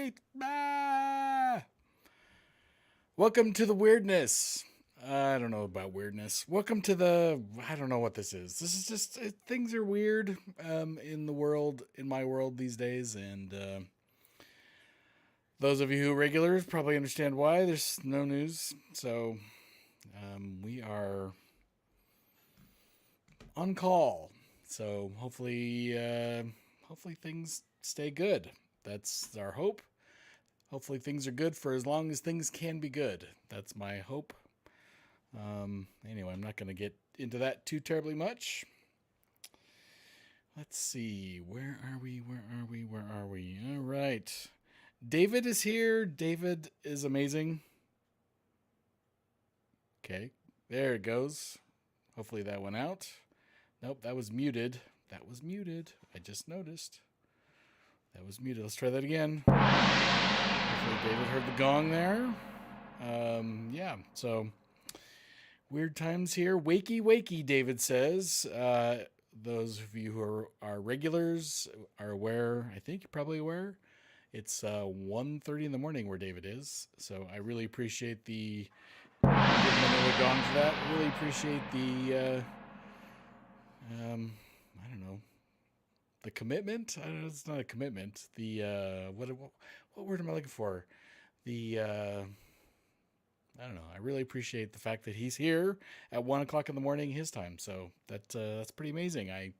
wait. Ah! Welcome to the weirdness. I don't know about weirdness. Welcome to the. I don't know what this is. This is just things are weird in the world, in my world these days, and those of you who are regulars probably understand why. There's no news, so we are on call. So hopefully things stay good. That's our hope. Hopefully things are good for as long as things can be good. That's my hope. Anyway, I'm not going to get into that too terribly much. Let's see. Where are we? All right. David is here. David is amazing. Okay. There it goes. Hopefully that went out. Nope, that was muted. I just noticed. That was muted. Let's try that again. Hopefully David heard the gong there. Yeah, so weird times here. Wakey, wakey, David says. Those of you who are regulars are aware. I think you're probably aware. It's 1:30 in the morning where David is. So I really appreciate the giving another gong for that. Really appreciate the I don't know, the commitment. I don't know, it's not a commitment. The what word am I looking for? The I don't know. I really appreciate the fact that he's here at 1:00 in the morning his time. So that's pretty amazing. I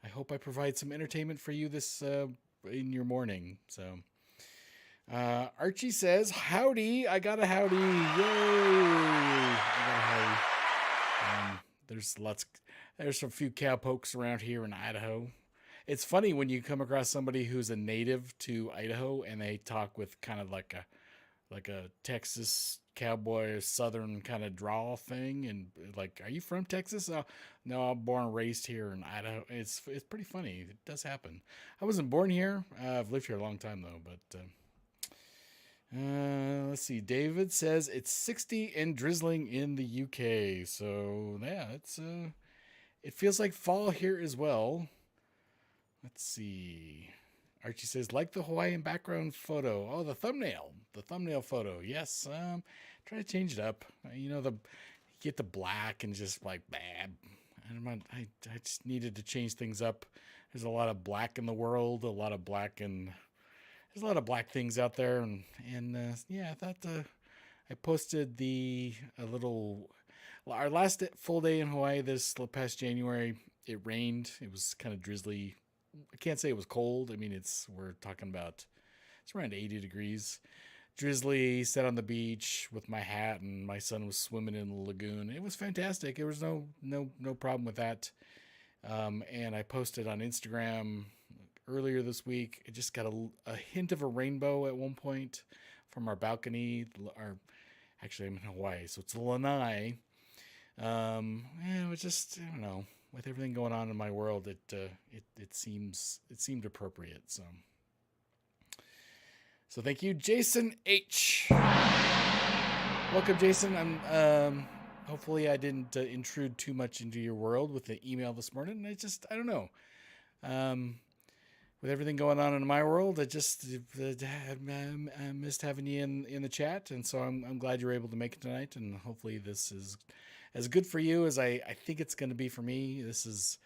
hope I provide some entertainment for you this in your morning. So Archie says, "Howdy! I got a howdy! Yay! I got a howdy." There's a few cowpokes around here in Idaho. It's funny when you come across somebody who's a native to Idaho and they talk with kind of like a Texas cowboy southern kind of drawl thing, and like, are you from Texas? No, I'm born and raised here in Idaho. It's pretty funny. It does happen. I wasn't born here. I've lived here a long time though, but let's see. David says it's 60 and drizzling in the UK. So yeah, it feels like fall here as well. Let's see. Archie says, like the Hawaiian background photo. Oh, the thumbnail photo. Yes. Try to change it up. Get the black and just like bad. I just needed to change things up. There's a lot of black in the world. There's a lot of black things out there, and yeah, I thought I posted our last full day in Hawaii this past January. It rained. It was kind of drizzly. I can't say it was cold. I mean, we're talking about it's around 80 degrees. Drizzly, sat on the beach with my hat, and my son was swimming in the lagoon. It was fantastic. There was no problem with that. And I posted on Instagram earlier this week. It just got a hint of a rainbow at one point from our balcony. Actually, I'm in Hawaii, so it's the lanai. It was just, I don't know. With everything going on in my world, it seemed appropriate. So thank you, Jason H. Welcome, Jason. I'm hopefully I didn't intrude too much into your world with the email this morning. I don't know. With everything going on in my world, I missed having you in the chat, and so I'm glad you were able to make it tonight, and hopefully this is as good for you as I think it's going to be for me. This is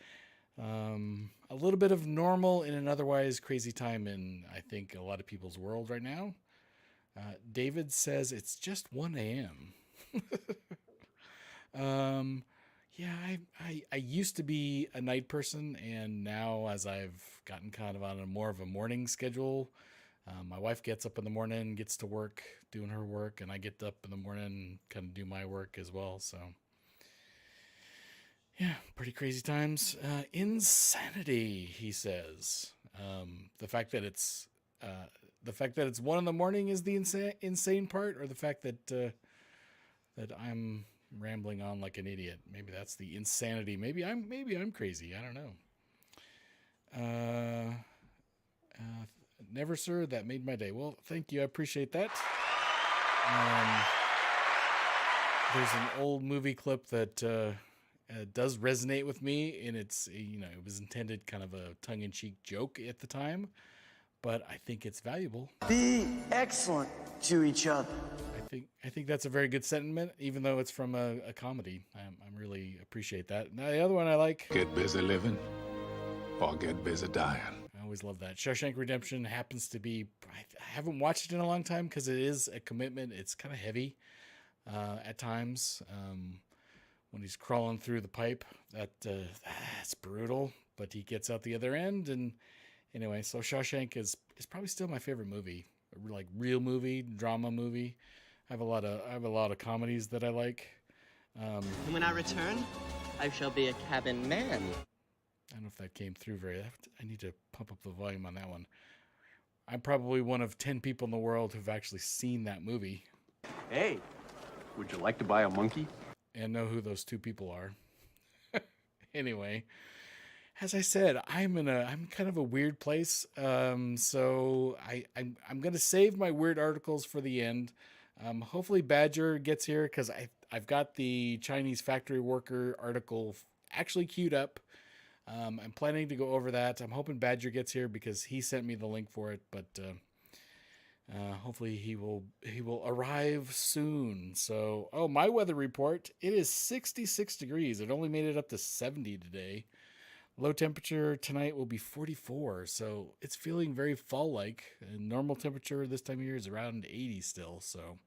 a little bit of normal in an otherwise crazy time in, I think, a lot of people's world right now. David says it's just 1 a.m. Yeah, I used to be a night person, and now as I've gotten kind of on more of a morning schedule, my wife gets up in the morning, gets to work, doing her work, and I get up in the morning and kind of do my work as well. So yeah, pretty crazy times. Insanity, he says. The fact that it's 1 in the morning is the insane part, or the fact that I'm rambling on like an idiot. Maybe that's the insanity. Maybe I'm crazy. I don't know. Never, sir. That made my day. Well, thank you. I appreciate that. There's an old movie clip that does resonate with me, and it was intended kind of a tongue-in-cheek joke at the time, but I think it's valuable. Be excellent to each other. I think that's a very good sentiment, even though it's from a comedy. I really appreciate that. Now, the other one I like. Get busy living or get busy dying. I always love that. Shawshank Redemption happens to be, I haven't watched it in a long time because it is a commitment. It's kind of heavy at times. When he's crawling through the pipe, that's brutal, but he gets out the other end. And anyway, so Shawshank is probably still my favorite movie, like real movie, drama movie. I have a lot of comedies that I like. And when I return, I shall be a cabin man. I don't know if that came through very. I need to pump up the volume on that one. I'm probably one of 10 people in the world who've actually seen that movie. Hey, would you like to buy a monkey? And know who those two people are. Anyway, as I said, I'm kind of a weird place. So I'm gonna save my weird articles for the end. Hopefully Badger gets here because I've got the Chinese factory worker article actually queued up. I'm planning to go over that. I'm hoping Badger gets here because he sent me the link for it, but hopefully he will arrive soon. So, my weather report, it is 66 degrees. It only made it up to 70 today. Low temperature tonight will be 44, so it's feeling very fall-like. Normal temperature this time of year is around 80 still, so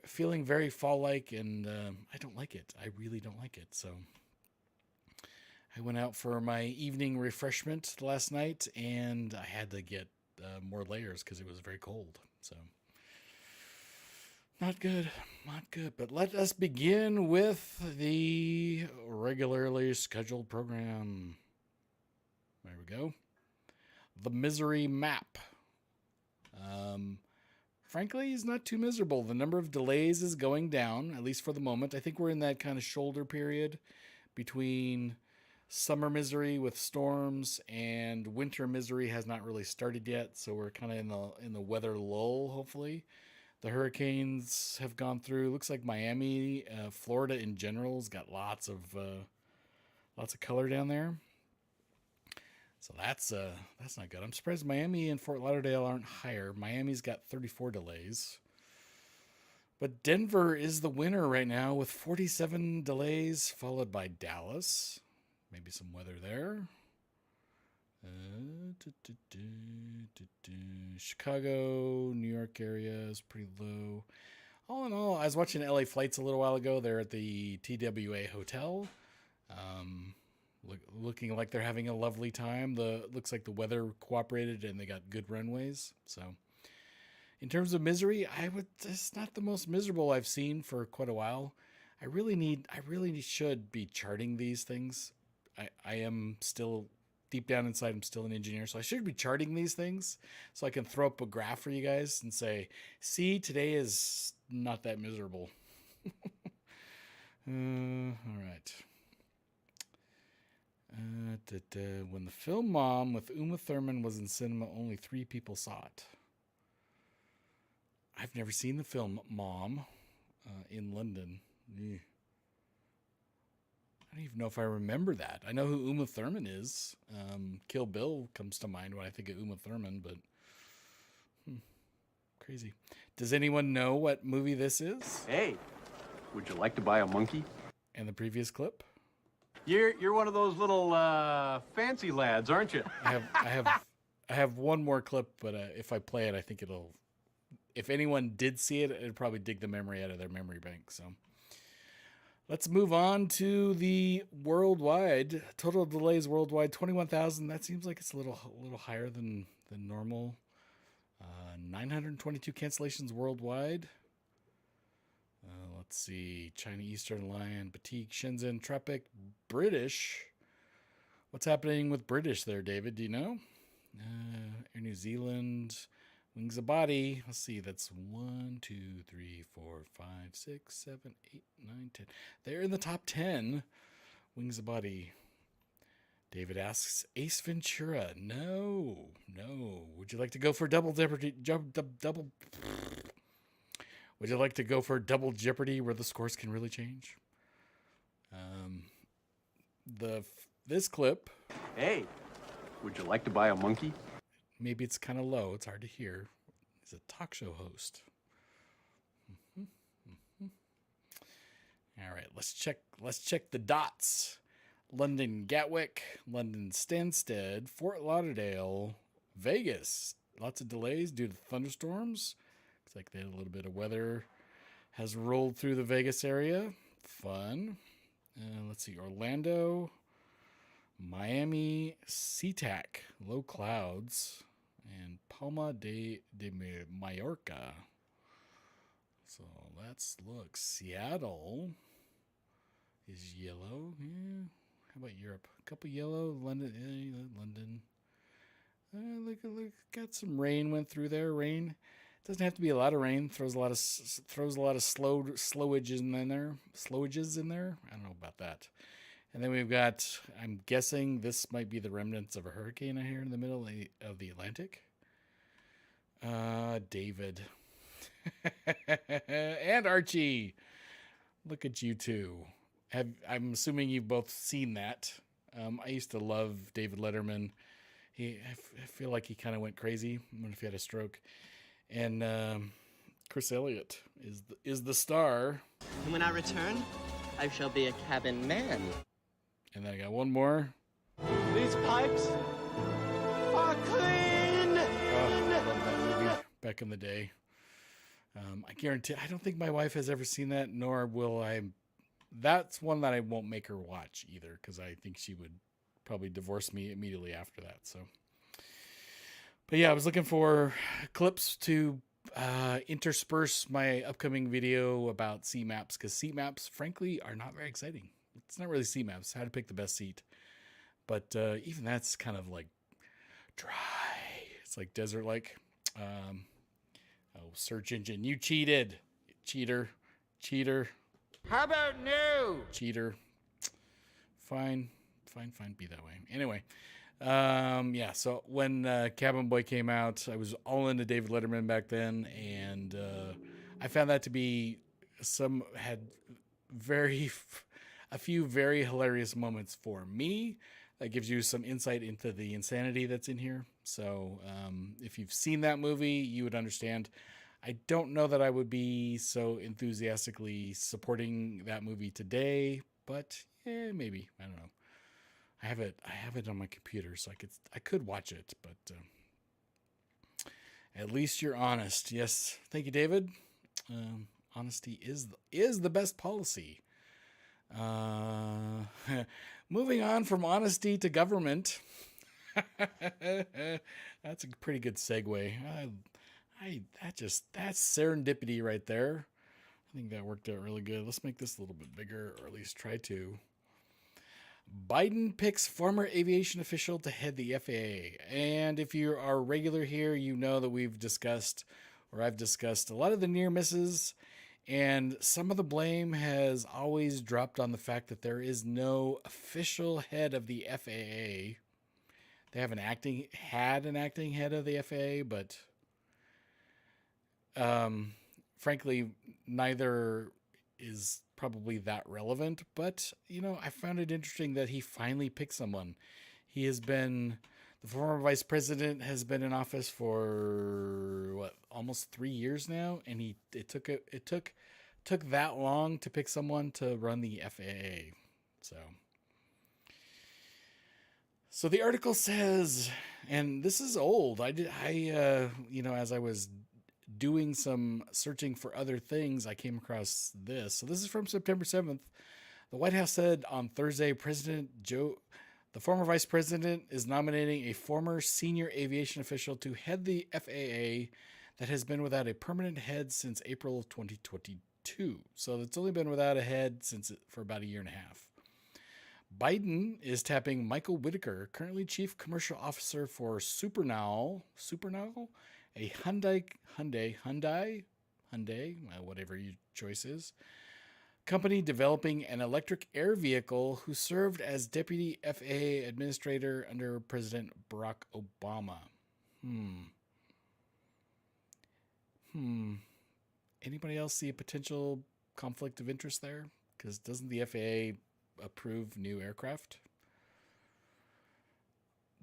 feeling very fall-like, and I don't like it. I really don't like it, so I went out for my evening refreshment last night, and I had to get more layers because it was very cold, so not good. But let us begin with the regularly scheduled program. There we go. The misery map. Frankly, he's not too miserable. The number of delays is going down, at least for the moment. I think we're in that kind of shoulder period between summer misery with storms and winter misery has not really started yet. So we're kind of in the weather lull, hopefully. The hurricanes have gone through. Looks like Miami, Florida in general has got lots of color down there. So that's not good. I'm surprised Miami and Fort Lauderdale aren't higher. Miami's got 34 delays. But Denver is the winner right now with 47 delays, followed by Dallas. Maybe some weather there. Chicago, New York area is pretty low. All in all, I was watching LA Flights a little while ago. They're at the TWA Hotel. Looking like they're having a lovely time. Looks like the weather cooperated and they got good runways. So in terms of misery, it's not the most miserable I've seen for quite a while. I really should be charting these things. I am still deep down inside, I'm still an engineer, so I should be charting these things so I can throw up a graph for you guys and say, see, today is not that miserable. All right. When the film Mom with Uma Thurman was in cinema, only 3 people saw it. I've never seen the film Mom in London. I don't even know if I remember that. I know who Uma Thurman is. Kill Bill comes to mind when I think of Uma Thurman, but crazy. Does anyone know what movie this is? Hey, would you like to buy a monkey? And the previous clip? You're one of those little fancy lads, aren't you? I have one more clip, but if I play it, I think it'll. If anyone did see it, it'd probably dig the memory out of their memory bank. So let's move on to the worldwide total delays worldwide. 21,000. That seems like it's a little higher than normal. 922 cancellations worldwide. Let's see. China Eastern Line, Batik, Shenzhen, Tropic, British. What's happening with British there, David? Do you know? Air New Zealand, Wings of Body. Let's see. That's 1, 2, 3, 4, 5, 6, 7, 8, 9, 10. They're in the top 10. Wings of Body. David asks, Ace Ventura. No. Would you like to go for Double Jeopardy? Would you like to go for Double Jeopardy where the scores can really change? This clip. Hey, would you like to buy a monkey? maybe it's kind of low. It's hard to hear. He's a talk show host. All right, let's check the dots. London Gatwick, London Stansted, Fort Lauderdale, Vegas. Lots of delays due to thunderstorms. Looks like they had a little bit of weather has rolled through the Vegas area. Fun. Let's see, Orlando, Miami, SeaTac, low clouds, and Palma de Mallorca. So let's look. Seattle is yellow. Yeah. How about Europe? A couple yellow. London. London. Look, got some rain went through there. Rain doesn't have to be a lot of rain. Throws a lot of slowages in there. Slowages in there. I don't know about that. And then we've got. I'm guessing this might be the remnants of a hurricane here in the middle of the Atlantic. David and Archie. Look at you two. I'm assuming you've both seen that. I used to love David Letterman. I feel like he kind of went crazy. I wonder if he had a stroke. And Chris Elliott is the star. And when I return, I shall be a cabin man. And then I got one more. These pipes are clean. I love that movie back in the day. I guarantee. I don't think my wife has ever seen that, nor will I. That's one that I won't make her watch either, because I think she would probably divorce me immediately after that. So, but yeah, I was looking for clips to intersperse my upcoming video about seat maps, because seat maps, frankly, are not very exciting. It's not really seat maps, how to pick the best seat. But even that's kind of like dry. It's like desert-like. Search engine, you cheated. Cheater. How about no? Cheater. Fine, be that way. Anyway, yeah, so when Cabin Boy came out, I was all into David Letterman back then, and I found that to be a few very hilarious moments for me. That gives you some insight into the insanity that's in here. So if you've seen that movie, you would understand. I don't know that I would be so enthusiastically supporting that movie today, but maybe. I don't know. I have it on my computer, so I could watch it, but at least you're honest. Yes, thank you, David. Honesty is the best policy. Moving on from honesty to government. That's a pretty good segue. That's serendipity right there. I think that worked out really good. Let's make this a little bit bigger, or at least try to. Biden picks former aviation official to head the FAA. And if you are regular here, you know that I've discussed a lot of the near misses, and some of the blame has always dropped on the fact that there is no official head of the FAA. They have had an acting head of the FAA, but frankly, neither is probably that relevant. But, I found it interesting that he finally picked someone. The former vice president has been in office for almost 3 years now, and it took that long to pick someone to run the FAA. So the article says, and this is old. As I was doing some searching for other things, I came across this. So this is from September 7th. The White House said on Thursday, the former vice president is nominating a former senior aviation official to head the FAA that has been without a permanent head since April of 2022. So it's only been without a head for about a year and a half. Biden is tapping Michael Whitaker, currently chief commercial officer for Supernal, a Hyundai, whatever your choice is, company developing an electric air vehicle, who served as deputy FAA administrator under President Barack Obama. Anybody else see a potential conflict of interest there? Because doesn't the FAA approve new aircraft?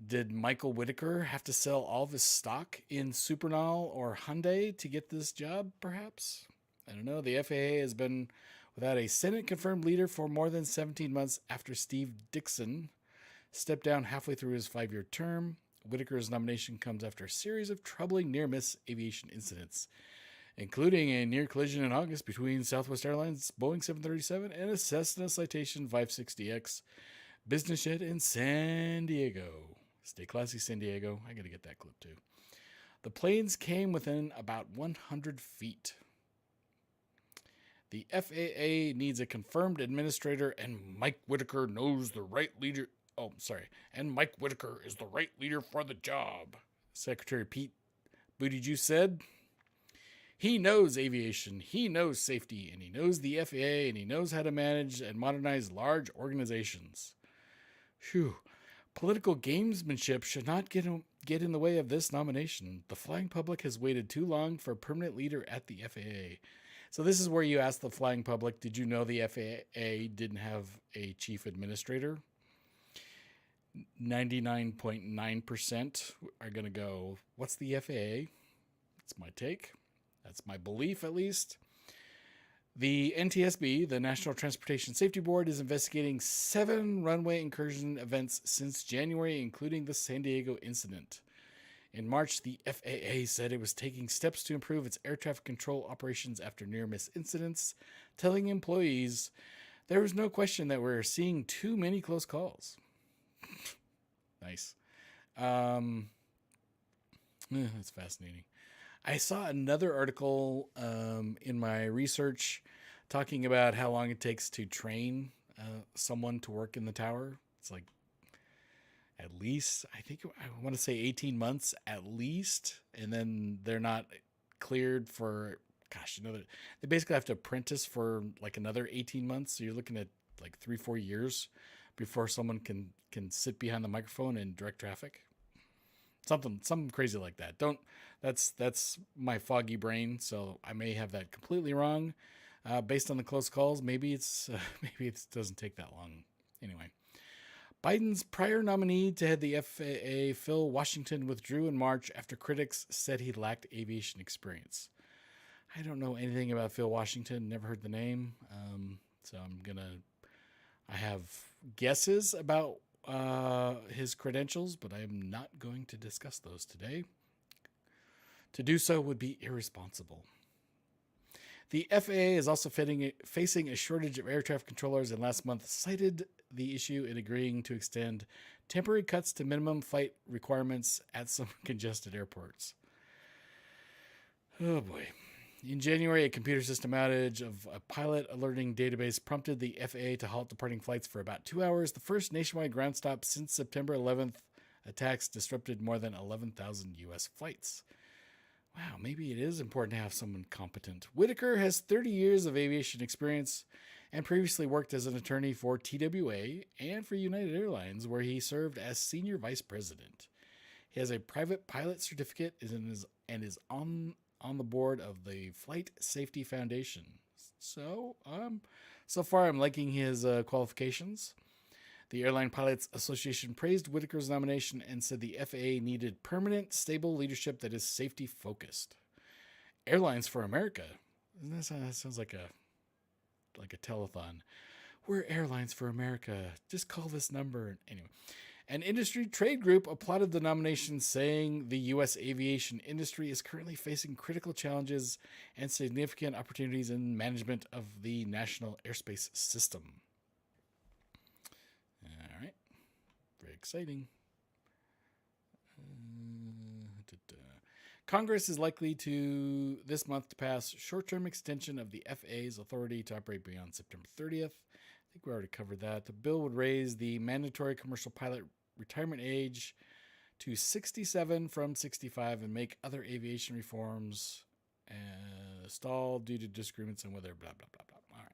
Did Michael Whitaker have to sell all of his stock in Supernal or Hyundai to get this job, perhaps? I don't know. The FAA has been without a Senate-confirmed leader for more than 17 months after Steve Dixon stepped down halfway through his 5-year term. Whitaker's nomination comes after a series of troubling near-miss aviation incidents, including a near collision in August between Southwest Airlines Boeing 737 and a Cessna Citation 560X business jet in San Diego. Stay classy, San Diego. I got to get that clip too. The planes came within about 100 feet. The FAA needs a confirmed administrator, and Mike Whitaker knows the right leader. Oh, sorry. And Mike Whitaker is the right leader for the job, Secretary Pete Buttigieg said. He knows aviation, he knows safety, and he knows the FAA, and he knows how to manage and modernize large organizations. Phew. Political gamesmanship should not get in the way of this nomination. The flying public has waited too long for a permanent leader at the FAA. So this is where you ask the flying public, did you know the FAA didn't have a chief administrator? 99.9% are going to go, what's the FAA? That's my take. That's my belief, at least. The NTSB, the National Transportation Safety Board, is investigating 7 runway incursion events since January, including the San Diego incident. In March, the FAA said it was taking steps to improve its air traffic control operations after near-miss incidents, telling employees, there was no question that we're seeing too many close calls. Nice. That's fascinating. I saw another article in my research talking about how long it takes to train someone to work in the tower. It's like at least, I want to say 18 months at least. And then they're not cleared for, they basically have to apprentice for like another 18 months. So you're looking at like 3-4 years before someone can sit behind the microphone and direct traffic. Something crazy like that. That's my foggy brain, so I may have that completely wrong. Based on the close calls, maybe it doesn't take that long. Anyway, Biden's prior nominee to head the FAA, Phil Washington, withdrew in March after critics said he lacked aviation experience. I don't know anything about Phil Washington, never heard the name, so I have guesses about his credentials, but I am not going to discuss those today. To do so would be irresponsible. The FAA is also facing a shortage of air traffic controllers, and last month cited the issue in agreeing to extend temporary cuts to minimum flight requirements at some congested airports. Oh boy. In January, a computer system outage of a pilot alerting database prompted the FAA to halt departing flights for about 2 hours, the first nationwide ground stop since September 11th. Attacks disrupted more than 11,000 U.S. flights. Wow, maybe it is important to have someone competent. Whitaker has 30 years of aviation experience and previously worked as an attorney for TWA and for United Airlines, where he served as senior vice president. He has a private pilot certificate and is on the board of the Flight Safety Foundation. So far I'm liking his qualifications. The Airline Pilots Association praised Whitaker's nomination and said the FAA needed permanent, stable leadership that is safety-focused. Airlines for America. That sounds like a telethon. We're Airlines for America. Just call this number. Anyway, an industry trade group applauded the nomination, saying the U.S. aviation industry is currently facing critical challenges and significant opportunities in management of the national airspace system. All right. Very exciting. Congress is likely to this month to pass short-term extension of the FAA's authority to operate beyond September 30th. I think we already covered that. The bill would raise the mandatory commercial pilot retirement age to 67 from 65 and make other aviation reforms stalled due to disagreements on whether blah, blah, blah, blah. All right.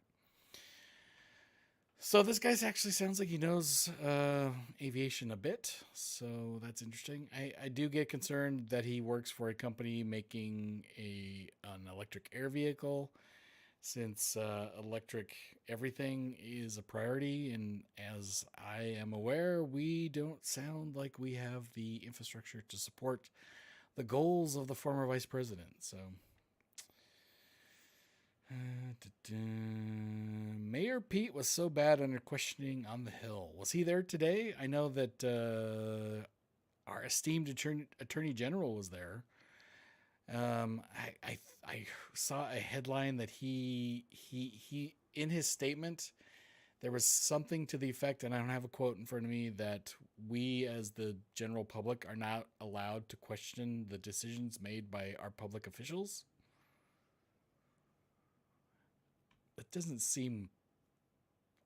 So this guy actually sounds like he knows aviation a bit, so that's interesting. I do get concerned that he works for a company making an electric air vehicle. since electric everything is a priority. And as I am aware, we don't sound like we have the infrastructure to support the goals of the former vice president. So, Mayor Pete was so bad under questioning on the Hill. Was he there today? I know that our esteemed attorney general was there. I saw a headline that he in his statement there was something to the effect, and I don't have a quote in front of me, that we as the general public are not allowed to question the decisions made by our public officials. That doesn't seem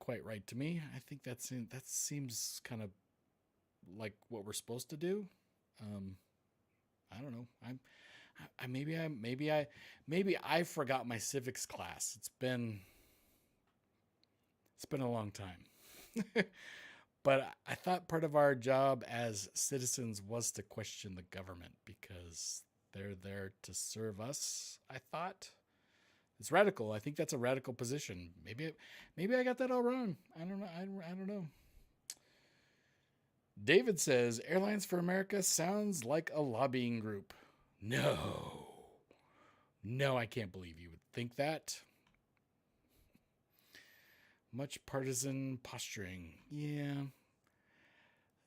quite right to me. I think that seems kind of like what we're supposed to do. I don't know. Maybe I forgot my civics class. It's been a long time. But I thought part of our job as citizens was to question the government because they're there to serve us. I thought it's radical. I think that's a radical position. Maybe I got that all wrong. I don't know. I don't know. David says Airlines for America sounds like a lobbying group. No, I can't believe you would think that. Much partisan posturing. Yeah.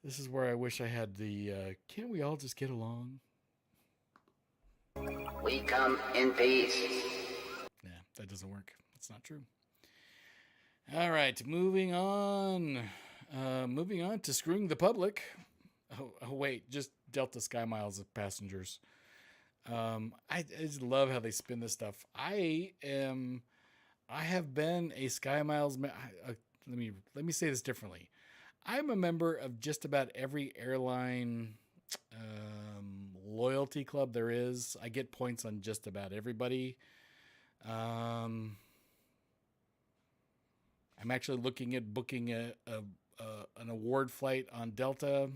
This is where I wish I had the, can't we all just get along? We come in peace. Yeah, that doesn't work. That's not true. All right, moving on. Moving on to screwing the public. Oh wait, just Delta Sky Miles of passengers. I just love how they spin this stuff. I have been a Sky Miles. Let me say this differently. I'm a member of just about every airline loyalty club there is. I get points on just about everybody. I'm actually looking at booking an award flight on Delta.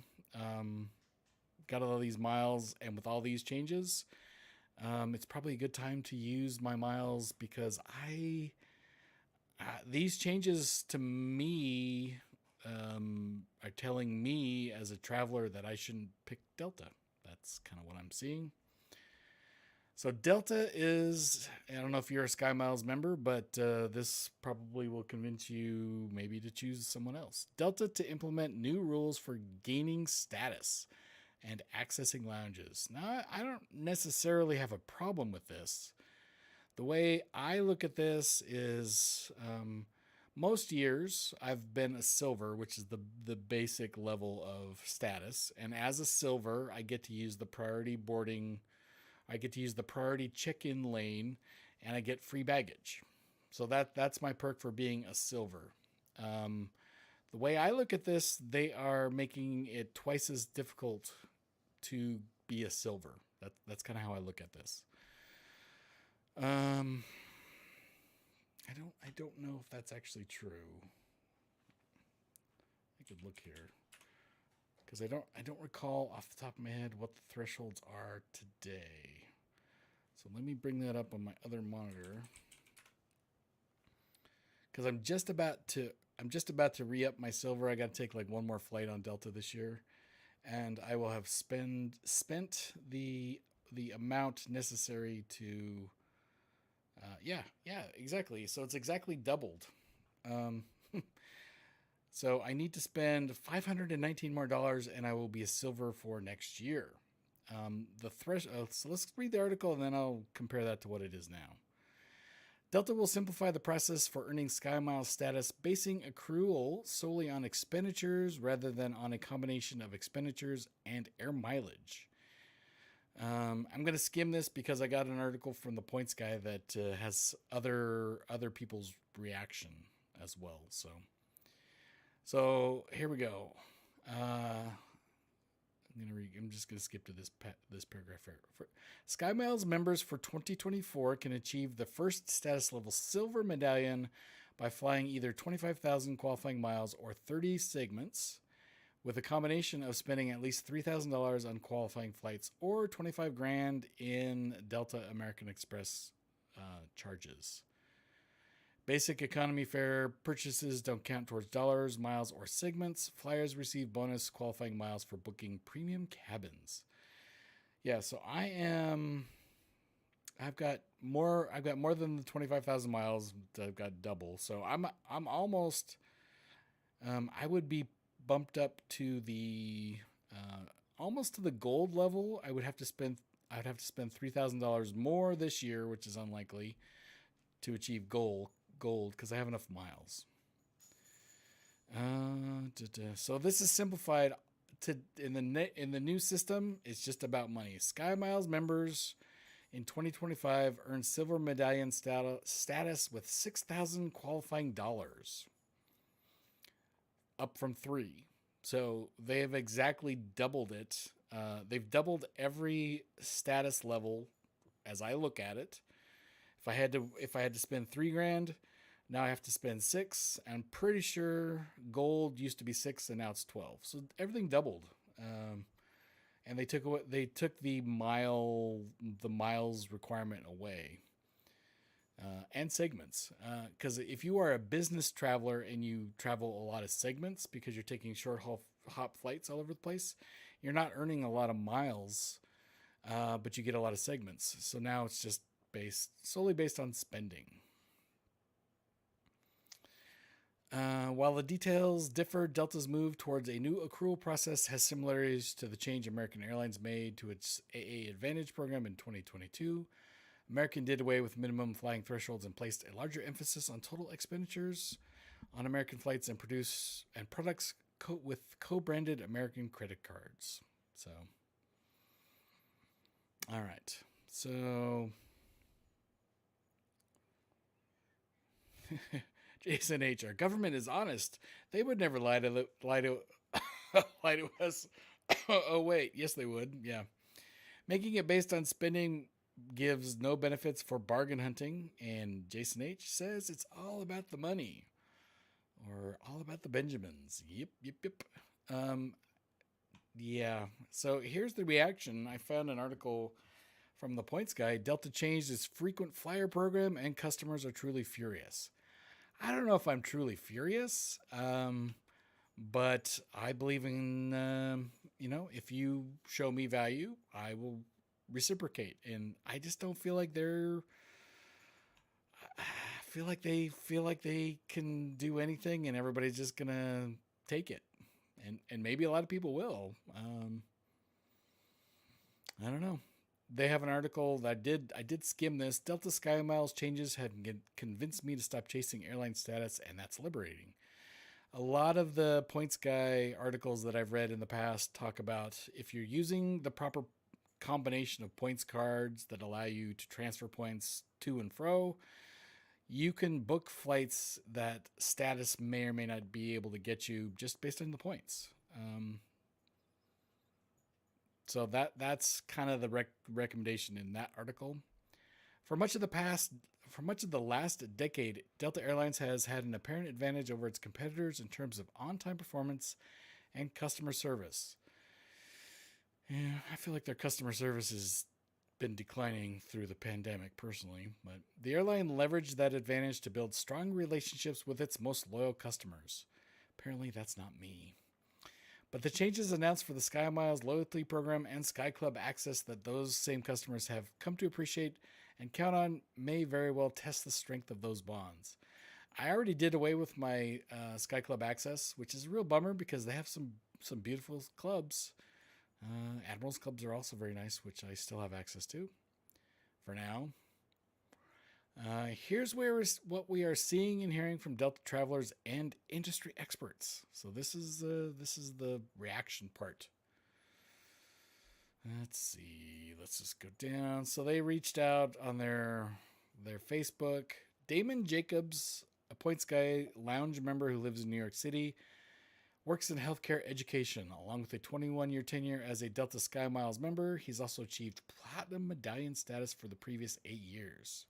Got all these miles, and with all these changes, it's probably a good time to use my miles because these changes to me are telling me as a traveler that I shouldn't pick Delta. That's kind of what I'm seeing. So Delta is, I don't know if you're a Sky Miles member, but this probably will convince you maybe to choose someone else. Delta to implement new rules for gaining status and accessing lounges. Now, I don't necessarily have a problem with this. The way I look at this is most years I've been a silver, which is the basic level of status. And as a silver, I get to use the priority boarding. I get to use the priority check-in lane, and I get free baggage. So that's my perk for being a silver. The way I look at this, they are making it twice as difficult to be a silver. That's kind of how I look at this. I don't know if that's actually true. I could look here because I don't recall off the top of my head what the thresholds are today. So let me bring that up on my other monitor because I'm just about to re-up my silver. I got to take like one more flight on Delta this year, and I will have spent the amount necessary to. Yeah, exactly. So it's exactly doubled. So I need to spend $519 more, and I will be a silver for next year. So let's read the article, and then I'll compare that to what it is now. Delta will simplify the process for earning SkyMiles status, basing accrual solely on expenditures rather than on a combination of expenditures and air mileage. I'm going to skim this because I got an article from the Points guy that has other people's reaction as well. So here we go. I'm just going to skip to this paragraph here. SkyMiles members for 2024 can achieve the first status level silver medallion by flying either 25,000 qualifying miles or 30 segments, with a combination of spending at least $3,000 on qualifying flights or $25,000 in Delta American Express charges. Basic economy fare purchases don't count towards dollars, miles, or segments. Flyers receive bonus qualifying miles for booking premium cabins. Yeah, so I've got more than the 25,000 miles. I've got double. So I'm almost I would be bumped up to the almost to the gold level. I'd have to spend $3,000 more this year, which is unlikely, to achieve gold because I have enough miles. So this is simplified to in the new system. It's just about money. Sky Miles members in 2025 earn silver medallion status with 6,000 qualifying dollars, up from 3. So they have exactly doubled it. They've doubled every status level as I look at it. If I had to spend $3,000, now I have to spend 6. I'm pretty sure gold used to be 6 and now it's 12. So everything doubled. And they took the miles requirement away. And segments. Because if you are a business traveler and you travel a lot of segments because you're taking short hop flights all over the place, you're not earning a lot of miles, but you get a lot of segments. So now it's just solely based on spending. While the details differ, Delta's move towards a new accrual process has similarities to the change American Airlines made to its AA Advantage program in 2022. American did away with minimum flying thresholds and placed a larger emphasis on total expenditures on American flights and products with co-branded American credit cards. So, all right. So, Jason H. Our government is honest. They would never lie to lie to us. Oh wait, yes they would. Yeah, making it based on spending gives no benefits for bargain hunting. And Jason H. says it's all about the money, or all about the Benjamins. Yep. Yeah. So here's the reaction. I found an article from the Points Guy. Delta changed its frequent flyer program, and customers are truly furious. I don't know if I'm truly furious, but I believe in, if you show me value, I will reciprocate. And I just don't feel like they feel like they can do anything and everybody's just going to take it. And maybe a lot of people will. I don't know. They have an article that I did skim this. Delta Sky Miles changes have convinced me to stop chasing airline status, and that's liberating. A lot of the Points Guy articles that I've read in the past talk about if you're using the proper combination of points cards that allow you to transfer points to and fro, you can book flights that status may or may not be able to get you just based on the points. So that's kind of the recommendation in that article. For much of the last decade, Delta Airlines has had an apparent advantage over its competitors in terms of on-time performance and customer service. Yeah, I feel like their customer service has been declining through the pandemic personally, but the airline leveraged that advantage to build strong relationships with its most loyal customers. Apparently that's not me. But the changes announced for the Sky Miles loyalty program and Sky Club access that those same customers have come to appreciate and count on may very well test the strength of those bonds. I already did away with my Sky Club access, which is a real bummer because they have some beautiful clubs. Admirals clubs are also very nice, which I still have access to for now. Here's what we are seeing and hearing from Delta travelers and industry experts. So this is the reaction part. Let's see. Let's just go down. So they reached out on their Facebook. Damon Jacobs, a Points Guy lounge member who lives in New York City, works in healthcare education. Along with a 21-year tenure as a Delta Sky Miles member, he's also achieved platinum medallion status for the previous 8 years.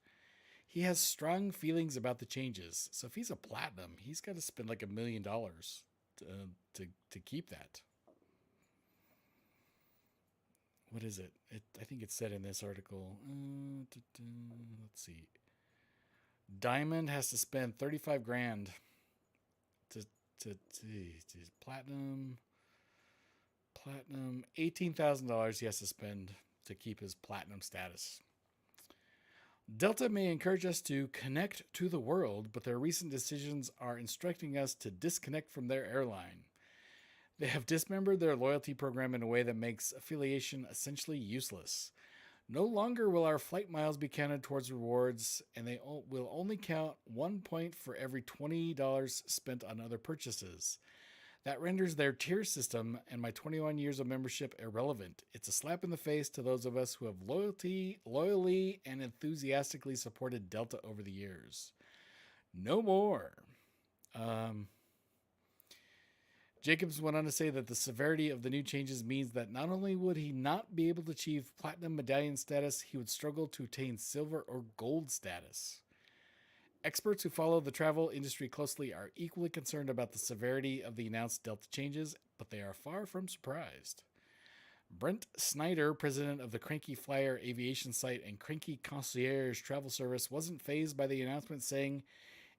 He has strong feelings about the changes. So if he's a platinum, he's got to spend like $1 million to keep that. What is it? I think it said in this article. Let's see. Diamond has to spend 35 grand to platinum $18,000 he has to spend to keep his platinum status. Delta may encourage us to connect to the world, but their recent decisions are instructing us to disconnect from their airline. They have dismembered their loyalty program in a way that makes affiliation essentially useless. No longer will our flight miles be counted towards rewards, and they will only count 1 point for every $20 spent on other purchases. That renders their tier system and my 21 years of membership irrelevant. It's a slap in the face to those of us who have loyally and enthusiastically supported Delta over the years. No more. Jacobs went on to say that the severity of the new changes means that not only would he not be able to achieve platinum medallion status, he would struggle to attain silver or gold status. Experts who follow the travel industry closely are equally concerned about the severity of the announced Delta changes, but they are far from surprised. Brent Snyder, president of the Cranky Flyer aviation site and Cranky Concierge travel service, wasn't fazed by the announcement, saying,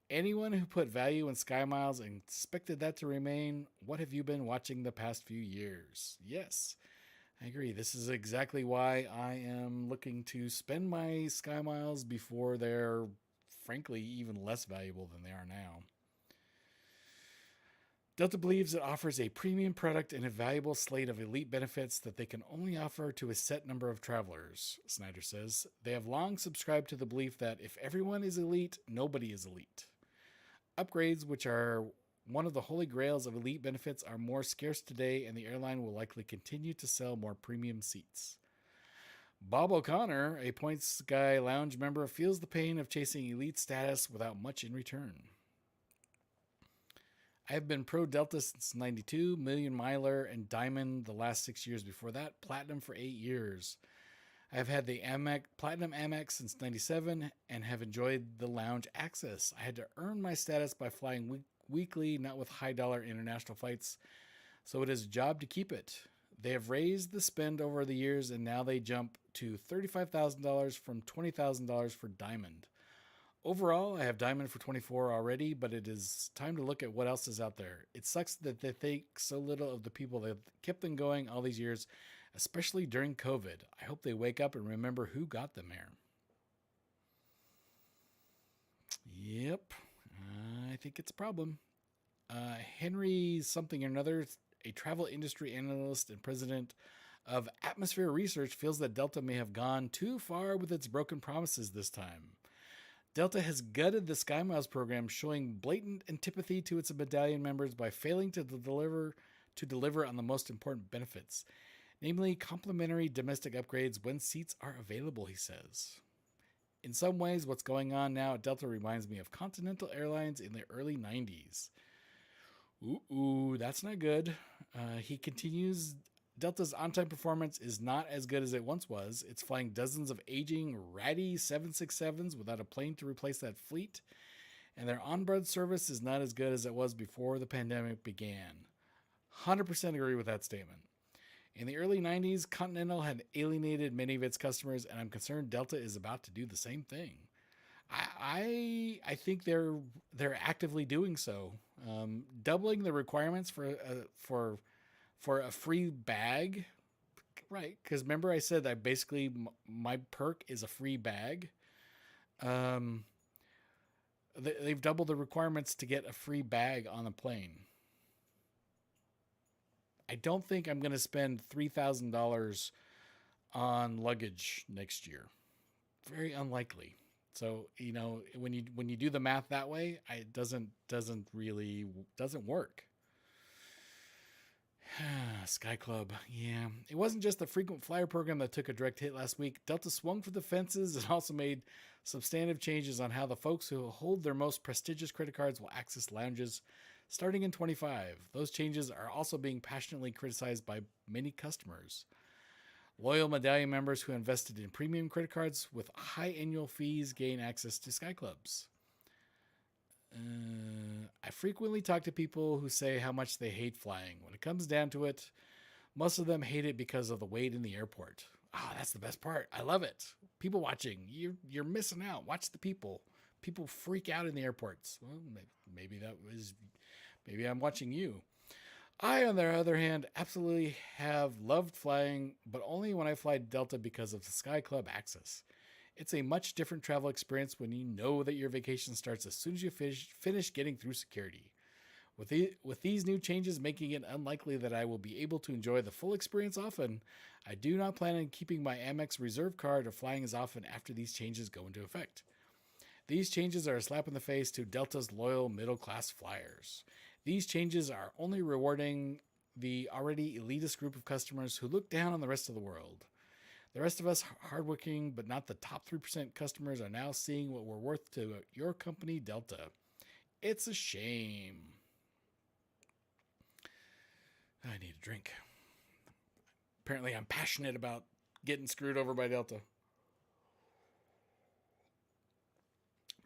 "Anyone who put value in SkyMiles and expected that to remain, what have you been watching the past few years?" Yes, I agree. This is exactly why I am looking to spend my SkyMiles before they're frankly even less valuable than they are now. Delta believes it offers a premium product and a valuable slate of elite benefits that they can only offer to a set number of travelers, Snyder says. They have long subscribed to the belief that if everyone is elite, nobody is elite. Upgrades, which are one of the holy grails of elite benefits, are more scarce today, and the airline will likely continue to sell more premium seats. Bob O'Connor, a Points Guy Lounge member, feels the pain of chasing elite status without much in return. I have been pro Delta since 92, Million Miler, and Diamond the last 6 years before that, Platinum for 8 years. I have had the Platinum Amex since 97 and have enjoyed the lounge access. I had to earn my status by flying weekly, not with high-dollar international flights, so it is a job to keep it. They have raised the spend over the years, and now they jump to $35,000 from $20,000 for Diamond. Overall, I have Diamond for 24 already, but it is time to look at what else is out there. It sucks that they think so little of the people that kept them going all these years, especially during COVID. I hope they wake up and remember who got them here. Yep, I think it's a problem. Henry something or another, a travel industry analyst and president of Atmosphere Research, feels that Delta may have gone too far with its broken promises this time. Delta has gutted the SkyMiles program, showing blatant antipathy to its medallion members by failing to deliver on the most important benefits, namely complimentary domestic upgrades when seats are available, he says. In some ways, what's going on now at Delta reminds me of Continental Airlines in the early 90s. Ooh, that's not good. He continues, Delta's on-time performance is not as good as it once was. It's flying dozens of aging, ratty 767s without a plane to replace that fleet, and their onboard service is not as good as it was before the pandemic began. 100% agree with that statement. In the early 90s, Continental had alienated many of its customers, and I'm concerned Delta is about to do the same thing. I think they're actively doing so, doubling the requirements for a free bag, right? Because remember I said that basically my perk is a free bag. They've doubled the requirements to get a free bag on the plane. I don't think I'm going to spend $3,000 on luggage next year. Very unlikely. So, when you do the math that way, it doesn't work. Sky Club. Yeah. It wasn't just the frequent flyer program that took a direct hit last week. Delta swung for the fences and also made substantive changes on how the folks who hold their most prestigious credit cards will access lounges starting in 25. Those changes are also being passionately criticized by many customers. Loyal medallion members who invested in premium credit cards with high annual fees gain access to Sky Clubs. I frequently talk to people who say how much they hate flying. When it comes down to it, most of them hate it because of the wait in the airport. That's the best part. I love it. People watching. You're missing out. Watch the people. people freak out in the airports. Well, maybe I'm watching you. I, on the other hand, absolutely have loved flying, but only when I fly Delta because of the Sky Club access. It's a much different travel experience when you know that your vacation starts as soon as you finish getting through security. With these new changes making it unlikely that I will be able to enjoy the full experience often, I do not plan on keeping my Amex Reserve card or flying as often after these changes go into effect. These changes are a slap in the face to Delta's loyal middle-class flyers. These changes are only rewarding the already elitist group of customers who look down on the rest of the world. The rest of us hardworking but not the top 3% customers are now seeing what we're worth to your company, Delta. It's a shame. I need a drink. Apparently I'm passionate about getting screwed over by Delta.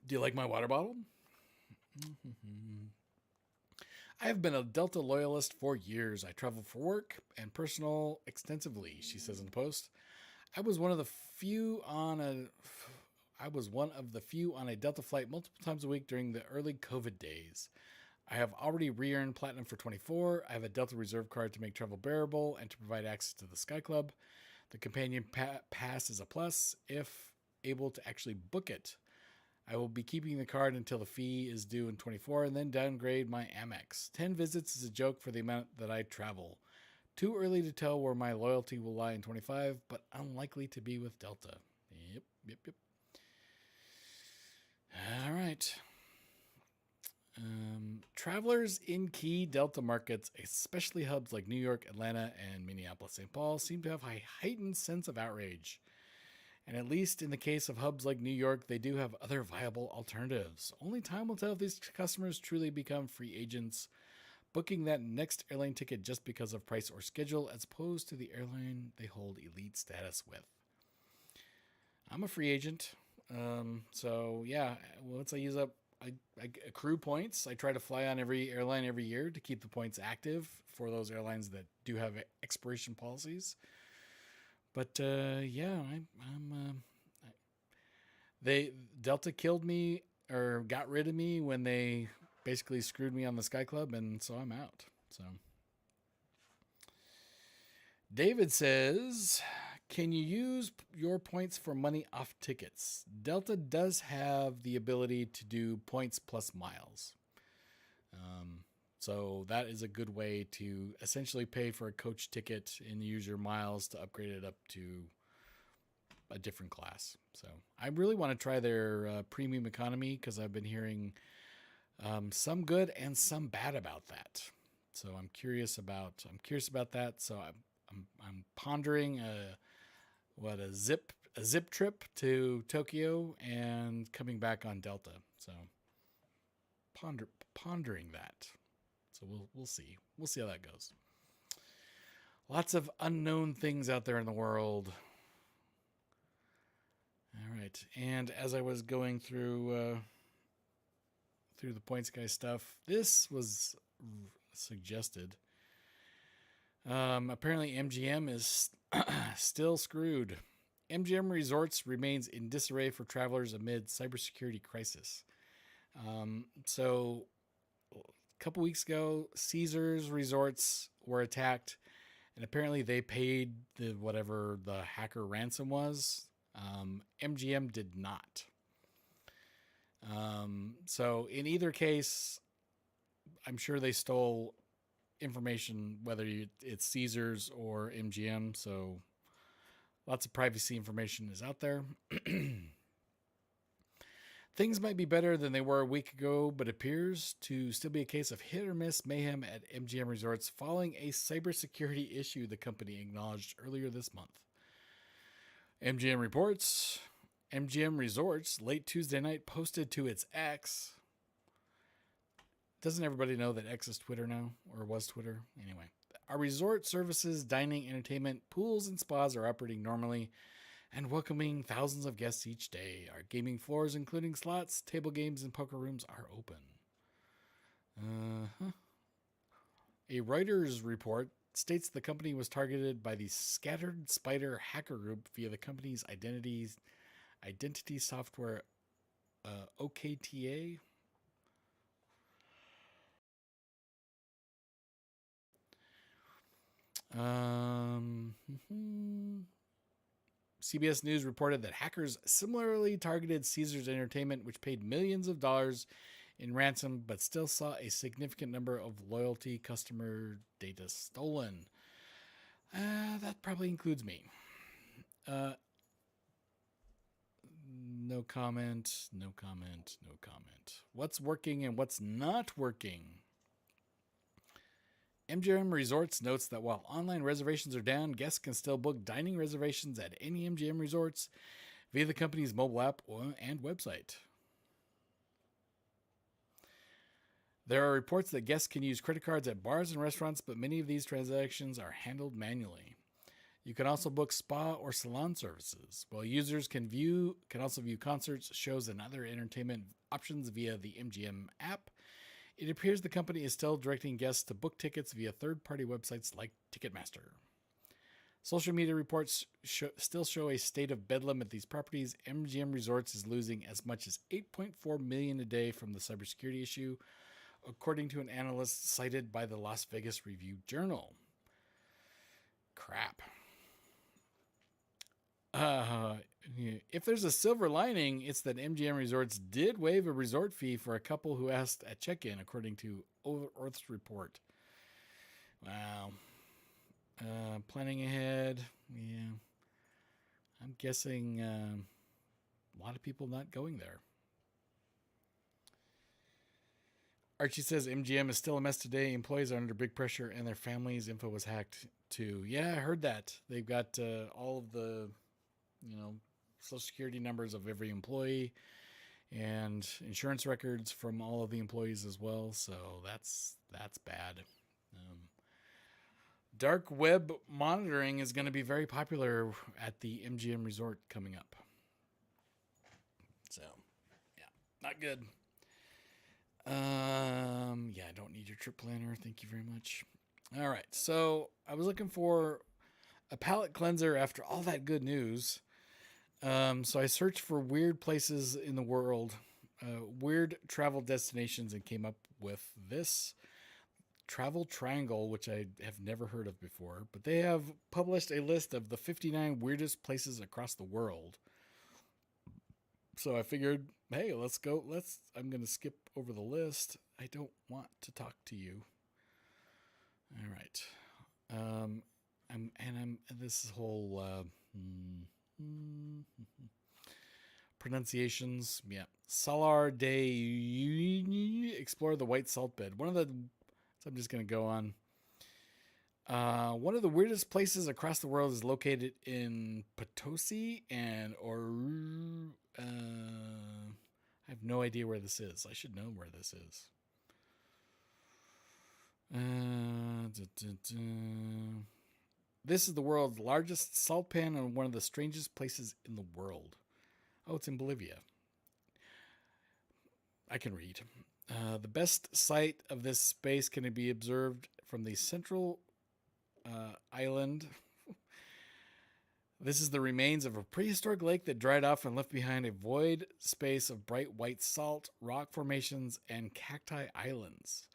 Do you like my water bottle? I have been a Delta loyalist for years. I travel for work and personal extensively, she says in the post. I was one of the few on a Delta flight multiple times a week during the early COVID days. I have already re-earned Platinum for 24. I have a Delta Reserve card to make travel bearable and to provide access to the Sky Club. The Companion Pass is a plus if able to actually book it. I will be keeping the card until the fee is due in 24 and then downgrade my Amex. 10 visits is a joke for the amount that I travel. Too early to tell where my loyalty will lie in 25, but unlikely to be with Delta. Yep. All right. Travelers in key Delta markets, especially hubs like New York, Atlanta, and Minneapolis-St. Paul, seem to have a heightened sense of outrage. And at least in the case of hubs like New York, they do have other viable alternatives. Only time will tell if these customers truly become free agents, booking that next airline ticket just because of price or schedule, as opposed to the airline they hold elite status with. I'm a free agent. So yeah, once I use up, I accrue points. I try to fly on every airline every year to keep the points active for those airlines that do have expiration policies. But Delta killed me or got rid of me when they basically screwed me on the Sky Club, and so I'm out. So David says, can you use your points for money off tickets? Delta does have the ability to do points plus miles. So that is a good way to essentially pay for a coach ticket and use your miles to upgrade it up to a different class. So I really want to try their premium economy because I've been hearing some good and some bad about that. So I'm curious about that. So I'm pondering a zip trip to Tokyo and coming back on Delta. So pondering that. So we'll see. We'll see how that goes. Lots of unknown things out there in the world. All right. And as I was going through the points guy stuff, this was suggested. Apparently MGM is still screwed. MGM Resorts remains in disarray for travelers amid cybersecurity crisis. So a couple weeks ago, Caesars Resorts were attacked, and apparently they paid whatever the hacker ransom was. MGM did not. So in either case, I'm sure they stole information, whether it's Caesars or MGM. So lots of privacy information is out there. Things might be better than they were a week ago, but appears to still be a case of hit or miss mayhem at MGM Resorts following a cybersecurity issue the company acknowledged earlier this month. MGM reports, MGM Resorts late Tuesday night posted to its X. Doesn't everybody know that X is Twitter now, or was Twitter? Anyway, our resort services, dining, entertainment, pools, and spas are operating normally and welcoming thousands of guests each day. Our gaming floors, including slots, table games, and poker rooms, are open. A Reuters report states the company was targeted by the Scattered Spider hacker group via the company's identity software OKTA. CBS News reported that hackers similarly targeted Caesars Entertainment, which paid millions of dollars in ransom, but still saw a significant number of loyalty customer data stolen. That probably includes me. No comment, no comment, no comment. What's working and what's not working? MGM Resorts notes that while online reservations are down, guests can still book dining reservations at any MGM Resorts via the company's mobile app and website. There are reports that guests can use credit cards at bars and restaurants, but many of these transactions are handled manually. You can also book spa or salon services, while users can also view concerts, shows, and other entertainment options via the MGM app. It appears the company is still directing guests to book tickets via third-party websites like Ticketmaster. Social media reports still show a state of bedlam at these properties. MGM Resorts is losing as much as $8.4 million a day from the cybersecurity issue, according to an analyst cited by the Las Vegas Review-Journal. Crap. If there's a silver lining, it's that MGM Resorts did waive a resort fee for a couple who asked at check-in, according to Earth's report. Wow. Planning ahead. Yeah. I'm guessing a lot of people not going there. Archie says MGM is still a mess today. Employees are under big pressure and their families' info was hacked too. Yeah, I heard that. They've got all of the, Social Security numbers of every employee and insurance records from all of the employees as well. So that's bad. Dark web monitoring is going to be very popular at the MGM Resort coming up. So, yeah, not good. I don't need your trip planner. Thank you very much. All right. So I was looking for a palate cleanser after all that good news. So I searched for weird places in the world, weird travel destinations, and came up with this Travel Triangle, which I have never heard of before, but they have published a list of the 59 weirdest places across the world. So I figured, hey, let's go. I'm going to skip over the list. I don't want to talk to you. All right. This whole pronunciations. Yeah. Salar de explore the white salt bed. So I'm just going to go on. One of the weirdest places across the world is located in Potosi I have no idea where this is. I should know where this is. This is the world's largest salt pan and one of the strangest places in the world. Oh, it's in Bolivia. I can read. The best site of this space can be observed from the central island. This is the remains of a prehistoric lake that dried off and left behind a void space of bright white salt, rock formations, and cacti islands.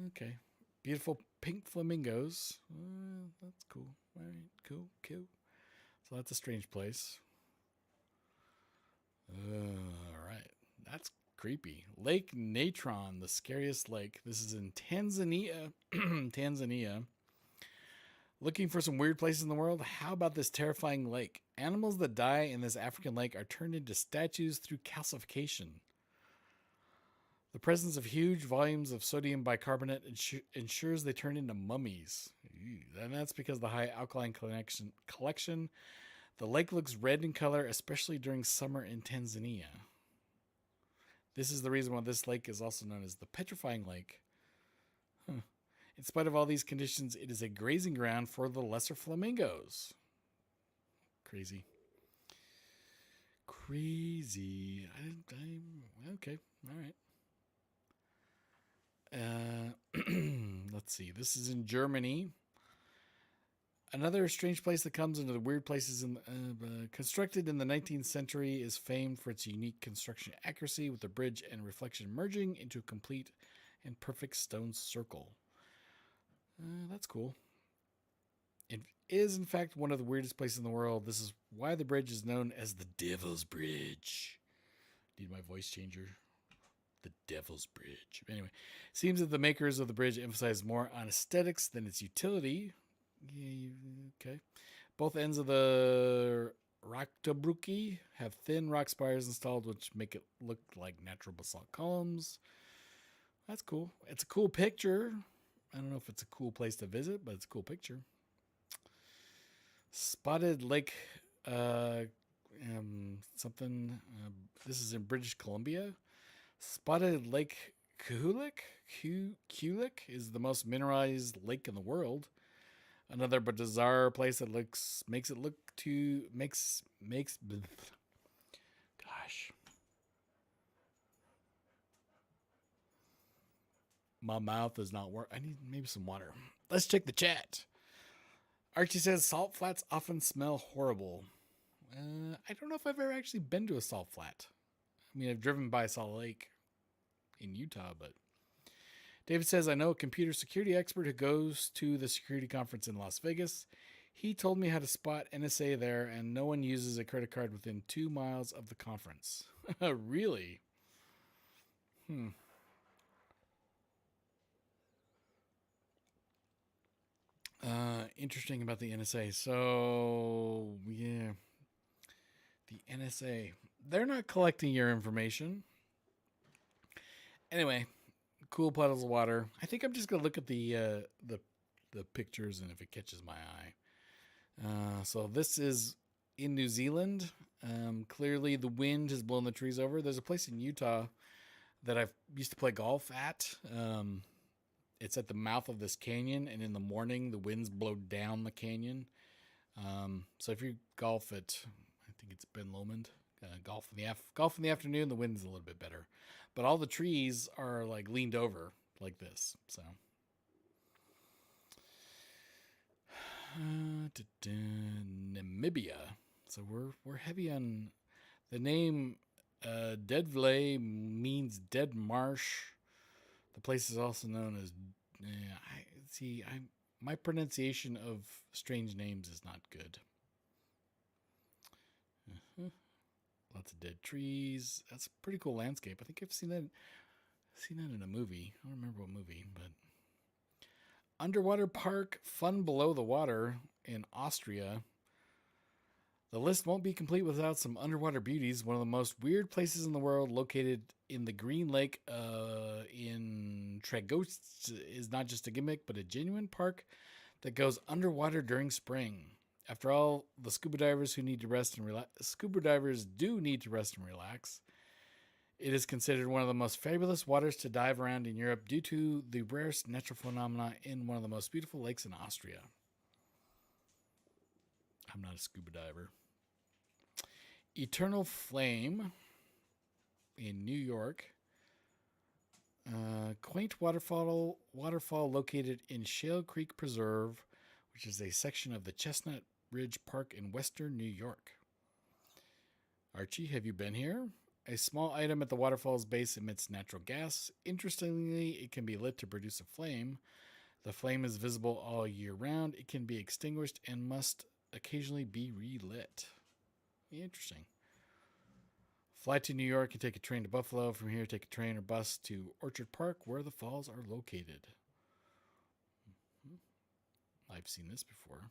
Okay. Beautiful pink flamingos. That's cool. All right. Cool. So that's a strange place. All right. That's creepy. Lake Natron, the scariest lake. This is in Tanzania. Tanzania. Looking for some weird places in the world? How about this terrifying lake? Animals that die in this African lake are turned into statues through calcification. The presence of huge volumes of sodium bicarbonate ensures they turn into mummies. And that's because of the high alkaline collection. The lake looks red in color, especially during summer in Tanzania. This is the reason why this lake is also known as the petrifying lake. In spite of all these conditions, it is a grazing ground for the lesser flamingos. Crazy. Okay. All right. Let's see. This is in Germany. Another strange place that comes into the weird places constructed in the 19th century is famed for its unique construction accuracy, with the bridge and reflection merging into a complete and perfect stone circle. That's cool. It is, in fact, one of the weirdest places in the world. This is why the bridge is known as the Devil's Bridge. Need my voice changer. The Devil's Bridge. Anyway, seems that the makers of the bridge emphasize more on aesthetics than its utility. Yeah, okay. Both ends of the Raktabruki have thin rock spires installed, which make it look like natural basalt columns. That's cool. It's a cool picture. I don't know if it's a cool place to visit, but it's a cool picture. Spotted Lake, something. This is in British Columbia. Spotted Lake Kulik is the most mineralized lake in the world. Another bizarre place that makes gosh. My mouth is not working. I need maybe some water. Let's check the chat. Archie says salt flats often smell horrible. I don't know if I've ever actually been to a salt flat. I mean, I've driven by Salt Lake in Utah, but David says, I know a computer security expert who goes to the security conference in Las Vegas. He told me how to spot NSA there, and no one uses a credit card within 2 miles of the conference. Really? Interesting about the NSA. So, yeah. The NSA. They're not collecting your information. Anyway, cool puddles of water. I think I'm just going to look at the pictures and if it catches my eye. So this is in New Zealand. Clearly the wind has blown the trees over. There's a place in Utah that I used to play golf at. It's at the mouth of this canyon, and in the morning the winds blow down the canyon. So if you golf at, I think it's Ben Lomond, golf in the afternoon, the wind's a little bit better, but all the trees are like leaned over like this. So Namibia. So we're heavy on the name. Deadvley means dead marsh. The place is also known as. My pronunciation of strange names is not good. Lots of dead trees. That's a pretty cool landscape. I think I've seen that in a movie. I don't remember what movie, but underwater park, fun below the water in Austria. The list won't be complete without some underwater beauties. One of the most weird places in the world, located in the Green Lake in Tragost, is not just a gimmick, but a genuine park that goes underwater during spring. After all, the scuba divers do need to rest and relax. It is considered one of the most fabulous waters to dive around in Europe due to the rarest natural phenomena in one of the most beautiful lakes in Austria. I'm not a scuba diver. Eternal Flame in New York. Quaint waterfall located in Shale Creek Preserve, which is a section of the Chestnut Ridge Park in western New York. Archie, have you been here? A small item at the waterfall's base emits natural gas. Interestingly, it can be lit to produce a flame. The flame is visible all year round. It can be extinguished and must occasionally be relit. Interesting. Fly to New York and take a train to Buffalo. From here, take a train or bus to Orchard Park, where the falls are located. I've seen this before.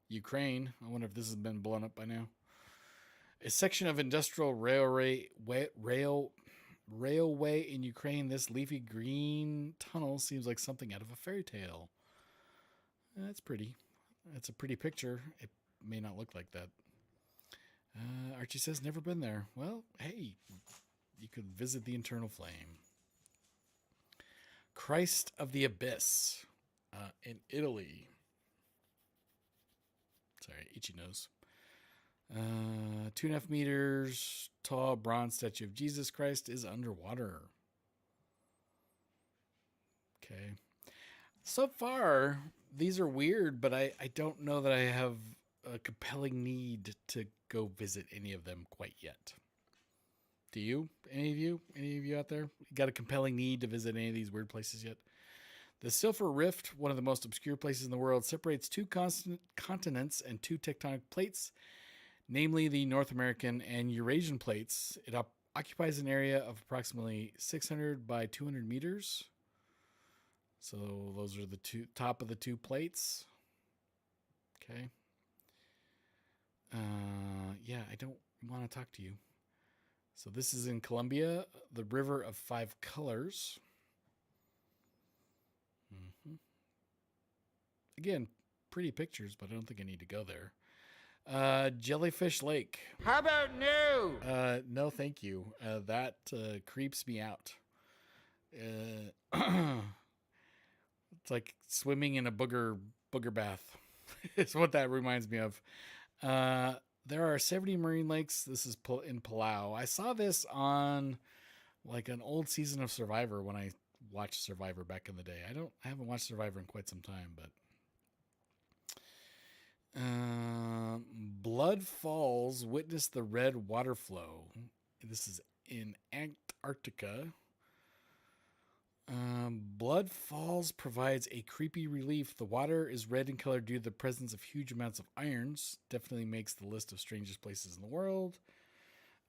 Ukraine. I wonder if this has been blown up by now. A section of industrial railway in Ukraine. This leafy green tunnel seems like something out of a fairy tale. That's pretty. That's a pretty picture. It may not look like that. Archie says, never been there. Well, hey, you could visit the Eternal Flame. Christ of the Abyss in Italy. Sorry, itchy nose. 2.5 meters tall bronze statue of Jesus Christ is underwater. Okay. So far, these are weird, but I don't know that I have a compelling need to go visit any of them quite yet. Do you? Any of you? Any of you out there? Got a compelling need to visit any of these weird places yet? The Silver Rift, one of the most obscure places in the world, separates two continents and two tectonic plates, namely the North American and Eurasian plates. It occupies an area of approximately 600 by 200 meters. So those are the top of the two plates. Okay. Yeah, I don't want to talk to you. So this is in Colombia, the River of Five Colors. Mm-hmm. Again, pretty pictures, but I don't think I need to go there. Jellyfish Lake. How about no? No, thank you. That creeps me out. It's like swimming in a booger bath. Is what that reminds me of. There are 70 marine lakes. This is in Palau. I saw this on like an old season of Survivor when I watched Survivor back in the day. I haven't watched Survivor in quite some time, but Blood Falls witnessed the red water flow. This is in Antarctica. Blood Falls provides a creepy relief. The water is red in color due to the presence of huge amounts of irons. Definitely makes the list of strangest places in the world.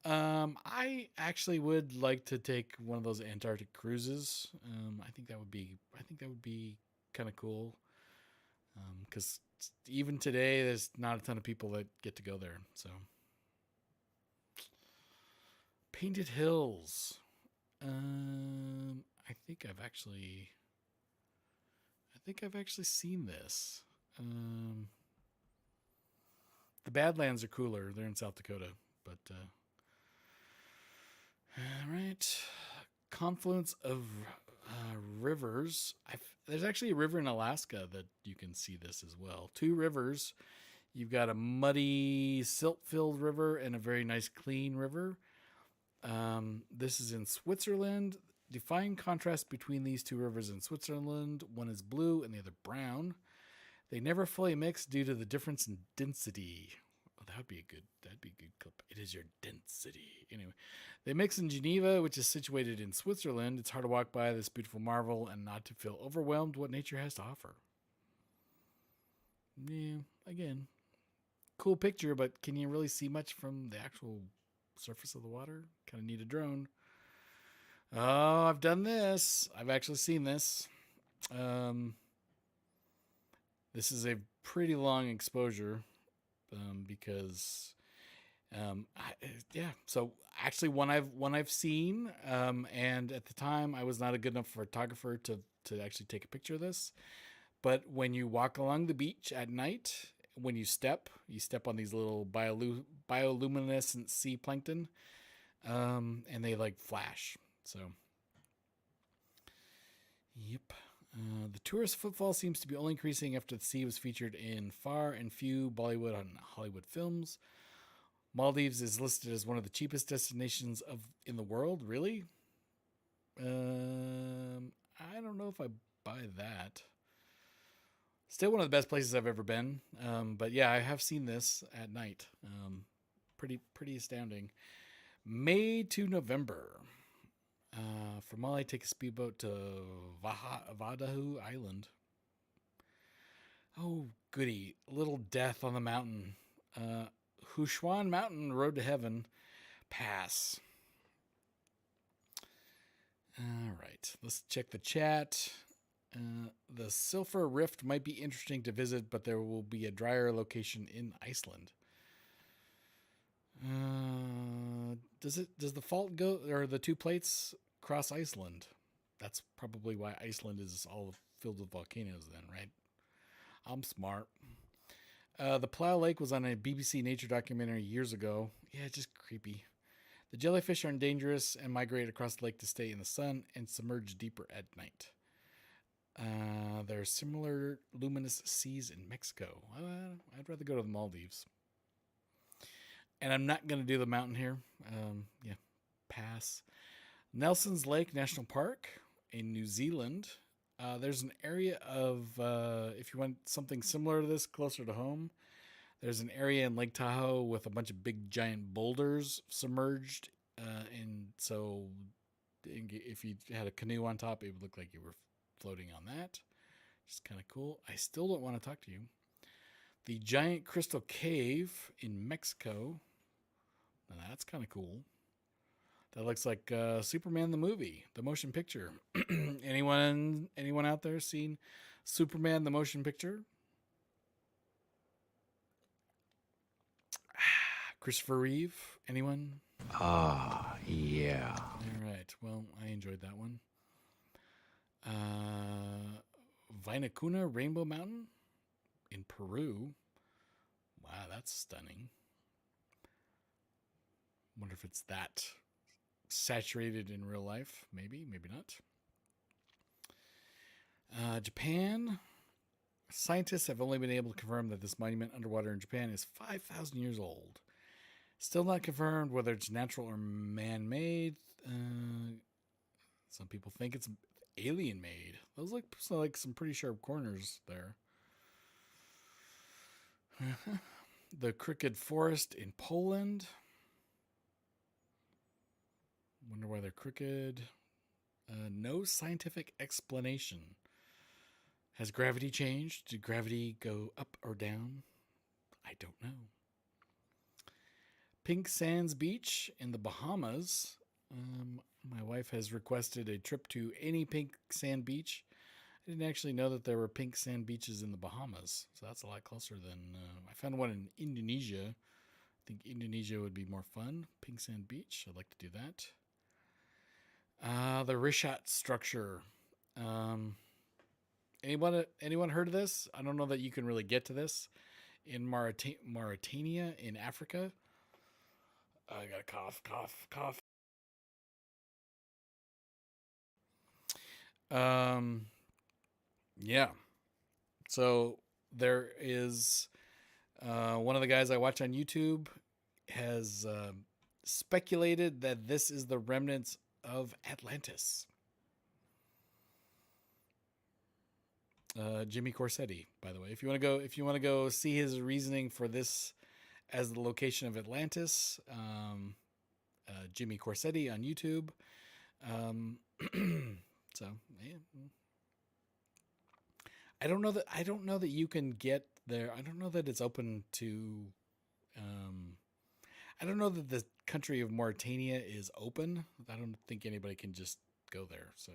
I actually would like to take one of those Antarctic cruises. I think that would be kind of cool. Because even today, there's not a ton of people that get to go there. So, Painted Hills. I think I've actually seen this. The Badlands are cooler. They're in South Dakota, but all right. Confluence of rivers. There's actually a river in Alaska that you can see this as well. Two rivers. You've got a muddy, silt-filled river and a very nice, clean river. This is in Switzerland. Define contrast between these two rivers in Switzerland. One is blue and the other brown. They never fully mix due to the difference in density. Oh, that'd be a good clip. It is your density. Anyway, they mix in Geneva, which is situated in Switzerland. It's hard to walk by this beautiful marvel and not to feel overwhelmed what nature has to offer. Yeah, again, cool picture, but can you really see much from the actual surface of the water? Kind of need a drone. Oh, I've done this. I've actually seen this. This is a pretty long exposure because, So actually, one I've seen, and at the time I was not a good enough photographer to actually take a picture of this. But when you walk along the beach at night, when you step on these little bioluminescent sea plankton, and they like flash. So, yep. The tourist footfall seems to be only increasing after the sea was featured in far and few Bollywood and Hollywood films. Maldives is listed as one of the cheapest destinations in the world. Really? I don't know if I buy that. Still one of the best places I've ever been. But yeah, I have seen this at night. Pretty astounding. May to November. From Mali, take a speedboat to Vadahu Island. Oh, goody. Little Death on the Mountain. Hushuan Mountain, Road to Heaven. Pass. All right. Let's check the chat. The Silver Rift might be interesting to visit, but there will be a drier location in Iceland. Does the fault go, or the two plates cross Iceland? That's probably why Iceland is all filled with volcanoes then, right? I'm smart. The Plough Lake was on a BBC Nature documentary years ago. Yeah, just creepy. The jellyfish are dangerous and migrate across the lake to stay in the sun and submerge deeper at night. There are similar luminous seas in Mexico. I'd rather go to the Maldives. And I'm not going to do the mountain here. Pass. Nelson's Lake National Park in New Zealand. There's an area of, if you want something similar to this closer to home, there's an area in Lake Tahoe with a bunch of big giant boulders submerged. And so if you had a canoe on top, it would look like you were floating on that. Just kind of cool. I still don't want to talk to you. The giant crystal cave in Mexico. Now that's kind of cool. That looks like Superman the movie, the motion picture. anyone out there seen Superman the motion picture? Christopher Reeve? Anyone? Yeah. All right. Well, I enjoyed that one. Vinacuna Rainbow Mountain in Peru. Wow, that's stunning. Wonder if it's that saturated in real life. Maybe, maybe not. Japan. Scientists have only been able to confirm that this monument underwater in Japan is 5,000 years old. Still not confirmed whether it's natural or man-made. Some people think it's alien-made. Those look like some pretty sharp corners there. The Crooked Forest in Poland. Wonder why they're crooked. No scientific explanation. Has gravity changed? Did gravity go up or down? I don't know. Pink Sands Beach in the Bahamas. My wife has requested a trip to any pink sand beach. I didn't actually know that there were pink sand beaches in the Bahamas, so that's a lot closer than... I found one in Indonesia. I think Indonesia would be more fun. Pink sand beach. I'd like to do that. The Rishat structure. Anyone heard of this? I don't know that you can really get to this. In Mauritania in Africa. I got a cough. Yeah. So there is one of the guys I watch on YouTube has speculated that this is the remnants of Atlantis. Jimmy Corsetti, by the way. If you want to go see his reasoning for this as the location of Atlantis, Jimmy Corsetti on YouTube. So yeah. I don't know that you can get there. I don't know that it's open to. I don't know that the country of Mauritania is open. I don't think anybody can just go there. So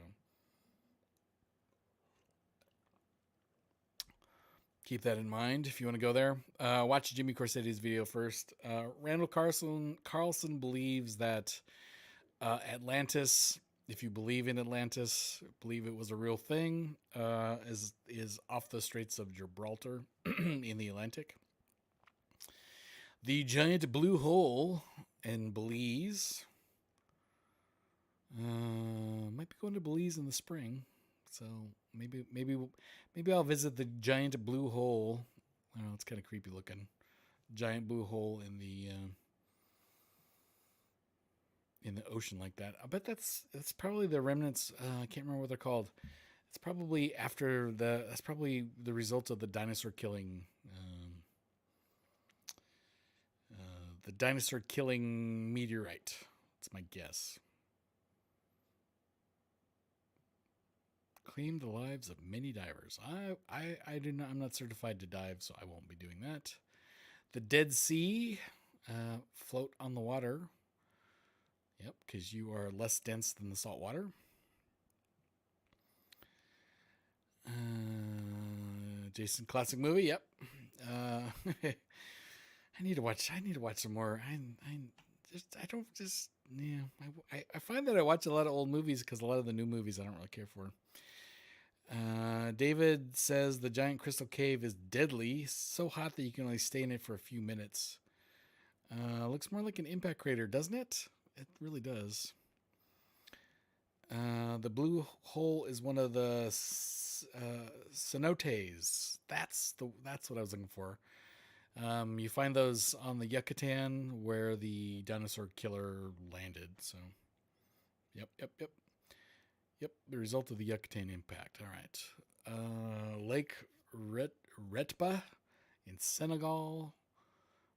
keep that in mind if you want to go there. Watch Jimmy Corsetti's video first. Randall Carlson believes that Atlantis, if you believe in Atlantis, believe it was a real thing, is off the Straits of Gibraltar in the Atlantic. The giant blue hole in Belize. Might be going to Belize in the spring, so maybe I'll visit the giant blue hole. I don't know, it's kind of creepy looking. Giant blue hole in the ocean like that. I bet that's probably the remnants. I can't remember what they're called. It's probably that's probably the result of the dinosaur killing. The dinosaur killing meteorite. That's my guess. Claimed the lives of many divers. I do not. I'm not certified to dive, so I won't be doing that. The Dead Sea, float on the water. Yep, because you are less dense than the salt water. Jason classic movie. Yep. I need to watch some more. I find that I watch a lot of old movies because a lot of the new movies I don't really care for. David says the giant crystal cave is deadly, so hot that you can only stay in it for a few minutes. Looks more like an impact crater, doesn't it? It really does. The blue hole is one of the cenotes. That's what I was looking for. You find those on the Yucatan where the dinosaur killer landed. So, yep. Yep, the result of the Yucatan impact. All right. Lake Retba in Senegal.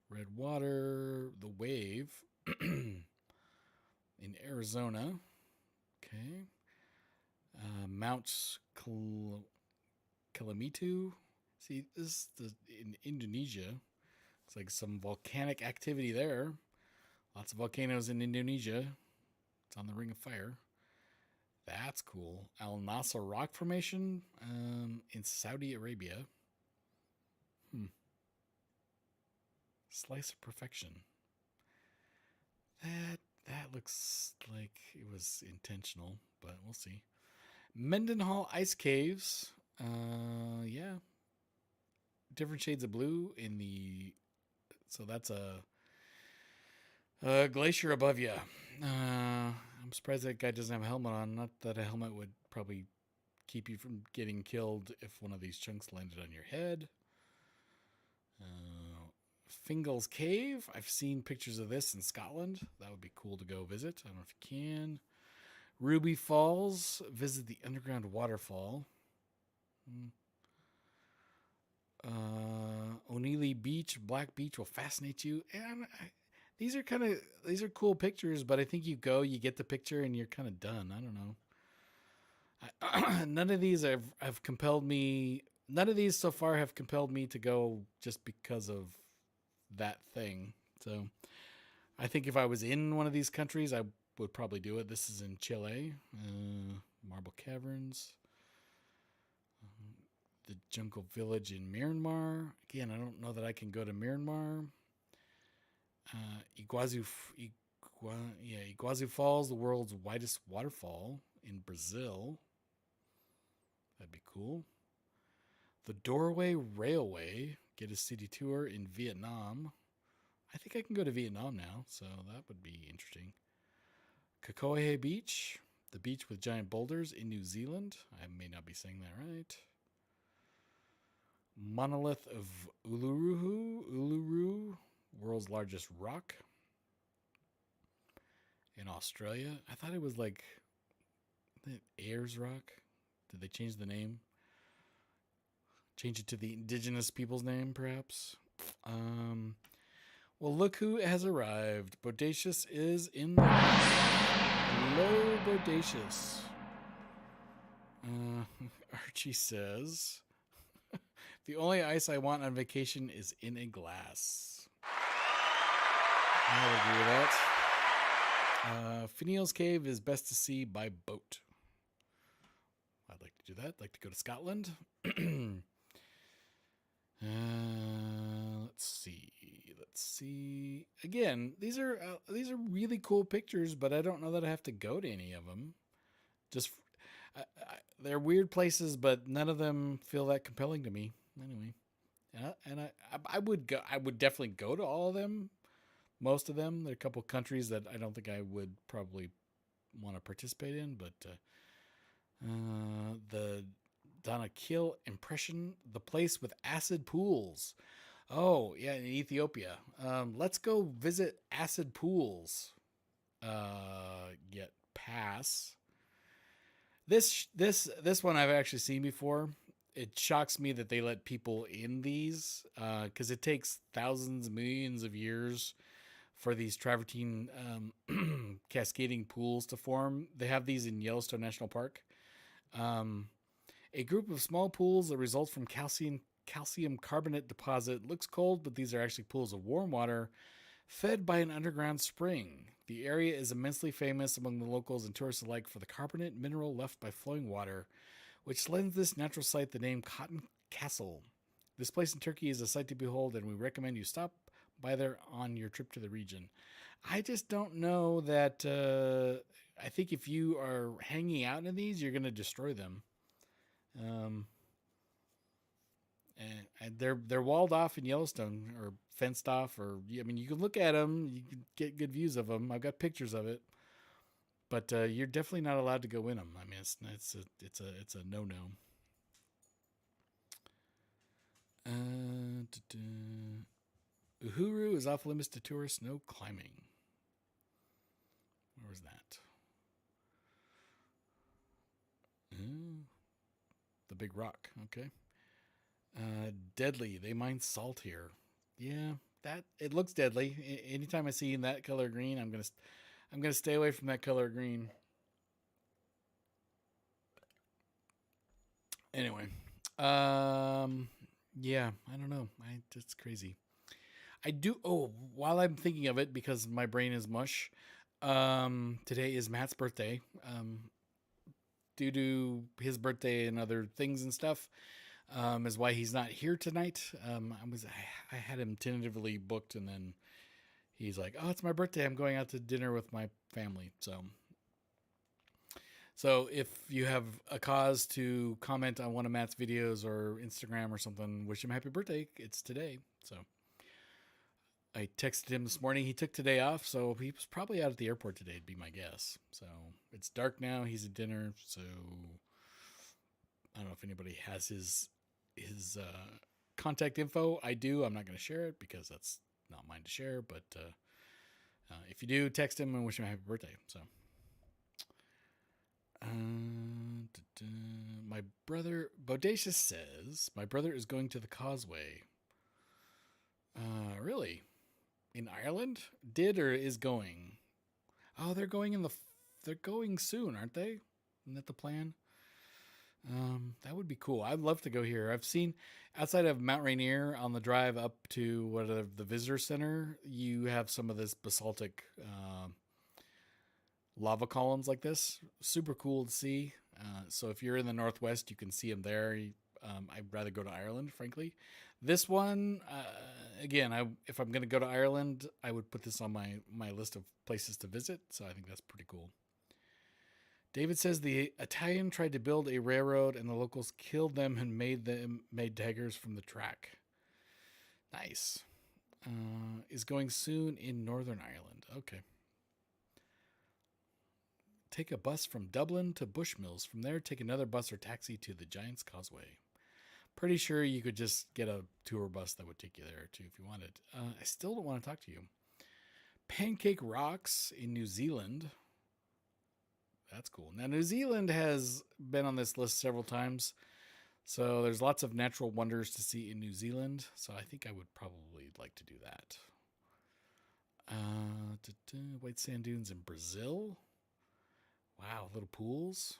Red Water, the Wave in Arizona. Okay. Mount Kilamitu. See, this is in Indonesia. It's like some volcanic activity there. Lots of volcanoes in Indonesia. It's on the Ring of Fire. That's cool. Al Nasser Rock Formation in Saudi Arabia. Slice of Perfection. That looks like it was intentional, but we'll see. Mendenhall Ice Caves. Yeah. Different shades of blue in the... So that's a glacier above you. I'm surprised that guy doesn't have a helmet on. Not that a helmet would probably keep you from getting killed if one of these chunks landed on your head. Fingal's Cave. I've seen pictures of this in Scotland. That would be cool to go visit. I don't know if you can. Ruby Falls. Visit the underground waterfall. O'Neilly Beach, Black Beach will fascinate you. And these are cool pictures, but I think you go, you get the picture, and you're kind of done. I don't know. None of these have compelled me. None of these so far have compelled me to go just because of that thing. So I think if I was in one of these countries, I would probably do it. This is in Chile. Marble Caverns. The Jungle Village in Myanmar. Again, I don't know that I can go to Myanmar. Iguazu Falls, the world's widest waterfall in Brazil. That'd be cool. The Doorway Railway, get a city tour in Vietnam. I think I can go to Vietnam now, so that would be interesting. Kakohe Beach, the beach with giant boulders in New Zealand. I may not be saying that right. Monolith of Uluru, world's largest rock in Australia. I thought it was like Ayers Rock. Did they change the name? Change it to the indigenous people's name, perhaps? Well, look who has arrived. Bodacious is in the Hello, Bodacious. Archie says, the only ice I want on vacation is in a glass. I would agree with that. Finiel's Cave is best to see by boat. I'd like to do that. I'd like to go to Scotland. Let's see. Again, these are really cool pictures, but I don't know that I have to go to any of them. Just they're weird places, but none of them feel that compelling to me. Anyway, and I would go. I would definitely go to all of them. Most of them. There are a couple countries that I don't think I would probably want to participate in, but the Danakil Impression, the place with acid pools. Oh, yeah, in Ethiopia. Let's go visit acid pools. Get pass. This one I've actually seen before. It shocks me that they let people in these because it takes thousands, millions of years for these travertine cascading pools to form. They have these in Yellowstone National Park. A group of small pools that result from calcium carbonate deposit. Looks cold, but these are actually pools of warm water fed by an underground spring. The area is immensely famous among the locals and tourists alike for the carbonate mineral left by flowing water, which lends this natural site the name Cotton Castle. This place in Turkey is a sight to behold, and we recommend you stop by there on your trip to the region. I just don't know that... I think if you are hanging out in these, you're going to destroy them. And they're walled off in Yellowstone or fenced off, or I mean, you can look at them, you can get good views of them. I've got pictures of it, but you're definitely not allowed to go in them. I mean, it's a no-no. Uhuru is off limits to tourists. No climbing. Where was that? big rock. Okay. Deadly. They mine salt here. Yeah, that it looks deadly. Anytime I see that color green, I'm gonna stay away from that color green. Anyway, yeah, I don't know. It's crazy. I do. Oh, while I'm thinking of it, because my brain is mush. Today is Matt's birthday. Due to his birthday and other things and stuff, is why he's not here tonight. I had him tentatively booked, and then he's like, "Oh, it's my birthday. I'm going out to dinner with my family." So if you have a cause to comment on one of Matt's videos or Instagram or something, wish him happy birthday. It's today. So I texted him this morning. He took today off, so he was probably out at the airport today, would be my guess. So it's dark now. He's at dinner, so I don't know if anybody has his contact info. I do. I'm not going to share it because that's not mine to share. But if you do, text him and wish him a happy birthday. So. My brother, Bodacious says, my brother is going to the Causeway. Really? In Ireland? Did or is going? Oh, they're going soon, aren't they? Isn't that the plan? That would be cool. I'd love to go here. I've seen outside of Mount Rainier on the drive up to the visitor center, you have some of this basaltic, lava columns like this. Super cool to see. So if you're in the Northwest, you can see them there. I'd rather go to Ireland, frankly. This one, again, if I'm going to go to Ireland, I would put this on my list of places to visit. So I think that's pretty cool. David says the Italian tried to build a railroad and the locals killed them and made daggers from the track. Nice. Is going soon in Northern Ireland. Okay. Take a bus from Dublin to Bushmills. From there, take another bus or taxi to the Giant's Causeway. Pretty sure you could just get a tour bus that would take you there too if you wanted. I still don't want to talk to you. Pancake Rocks in New Zealand. That's cool. Now, New Zealand has been on this list several times. So there's lots of natural wonders to see in New Zealand. So I think I would probably like to do that. White sand dunes in Brazil. Wow, little pools.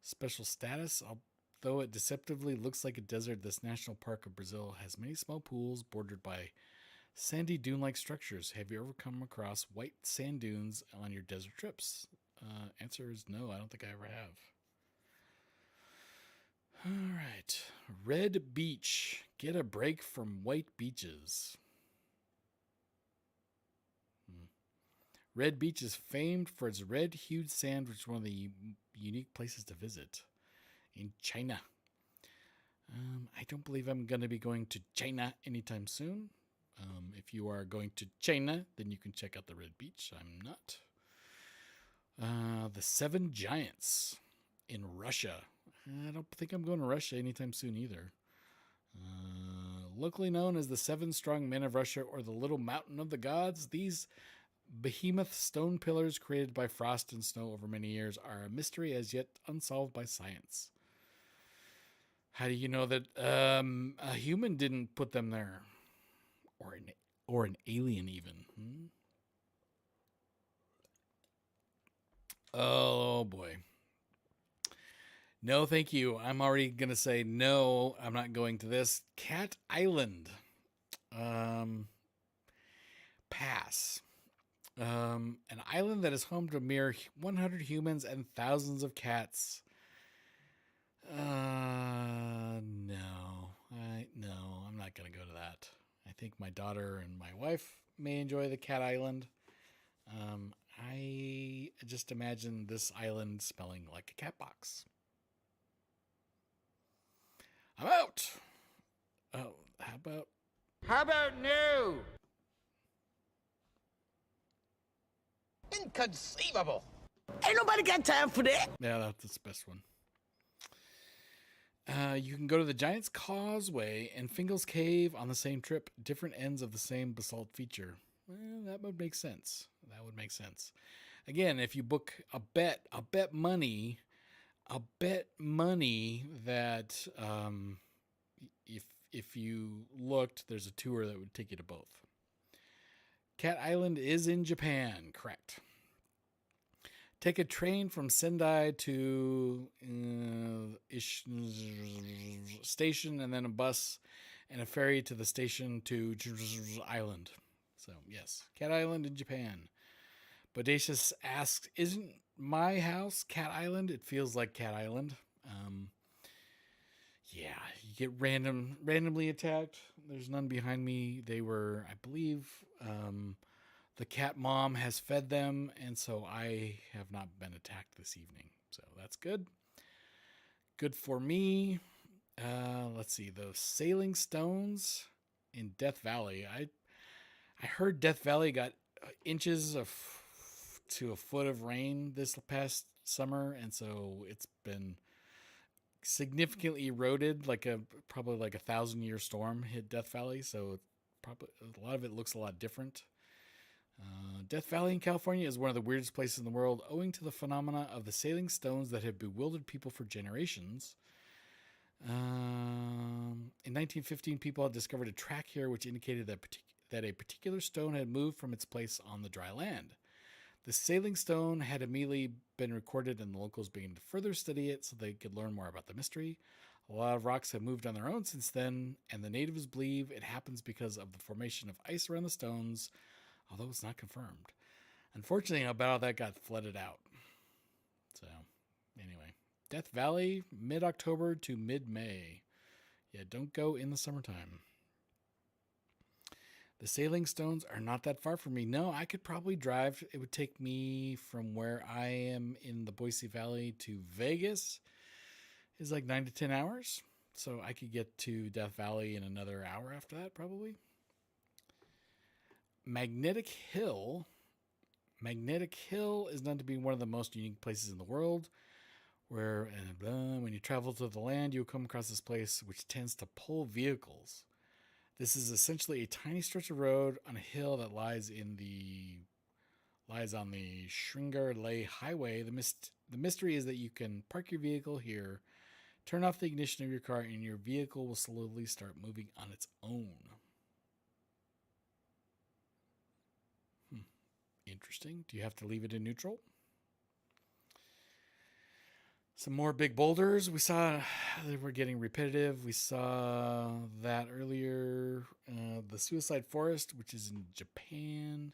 Special status. Although it deceptively looks like a desert, this National Park of Brazil has many small pools bordered by sandy dune-like structures. Have you ever come across white sand dunes on your desert trips? Answer is no, I don't think I ever have. All right. Red Beach. Get a break from white beaches. Red Beach is famed for its red-hued sand, which is one of the unique places to visit in China. I don't believe I'm going to be going to China anytime soon. If you are going to China, then you can check out the Red Beach. I'm not. The Seven Giants in Russia. I don't think I'm going to Russia anytime soon either. Locally known as the Seven Strong Men of Russia or the Little Mountain of the Gods, these behemoth stone pillars created by frost and snow over many years are a mystery as yet unsolved by science. How do you know that a human didn't put them there? Or an alien even? Oh boy. No, thank you. I'm already going to say no, I'm not going to this. Cat Island. Pass. An island that is home to a mere 100 humans and thousands of cats. No, I'm not going to go to that. I think my daughter and my wife may enjoy the Cat Island. I just imagine this island smelling like a cat box. I'm out. Oh, how about no? Inconceivable. Ain't nobody got time for that. Yeah, that's the best one. You can go to the Giant's Causeway and Fingal's Cave on the same trip, different ends of the same basalt feature. Well, that would make sense. Again, if you book a bet money I'll bet money that if you looked, there's a tour that would take you to both. Cat Island is in Japan, correct. Take a train from Sendai to station, and then a bus and a ferry to the station to Island. So, yes, Cat Island in Japan. Bodacious asks, isn't my house Cat Island? It feels like Cat Island. Yeah, you get randomly attacked. There's none behind me. They were, I believe, the cat mom has fed them, and so I have not been attacked this evening. So that's good. Good for me. Let's see, those sailing stones in Death Valley. I heard Death Valley got inches to a foot of rain this past summer, and so it's been significantly eroded, probably like 1,000-year storm hit Death Valley, so probably a lot of it looks a lot different. Death Valley in California is one of the weirdest places in the world, owing to the phenomena of the sailing stones that have bewildered people for generations. In 1915, people had discovered a track here which indicated that a particular stone had moved from its place on the dry land. The sailing stone had immediately been recorded, and the locals began to further study it so they could learn more about the mystery. A lot of rocks have moved on their own since then, and the natives believe it happens because of the formation of ice around the stones, although it's not confirmed. Unfortunately, about all that got flooded out. So, anyway, Death Valley, mid-October to mid-May. Yeah, don't go in the summertime. The sailing stones are not that far from me. No, I could probably drive. It would take me from where I am in the Boise Valley to Vegas. It's like 9 to 10 hours. So I could get to Death Valley in another hour after that, probably. Magnetic Hill. Magnetic Hill is known to be one of the most unique places in the world, where when you travel to the land, you'll come across this place which tends to pull vehicles. This is essentially a tiny stretch of road on a hill that lies on the Shringar Leh Highway. The mystery is that you can park your vehicle here, turn off the ignition of your car, and your vehicle will slowly start moving on its own. Interesting. Do you have to leave it in neutral? Some more big boulders. We saw they were getting repetitive. We saw that earlier. The Suicide Forest, which is in Japan.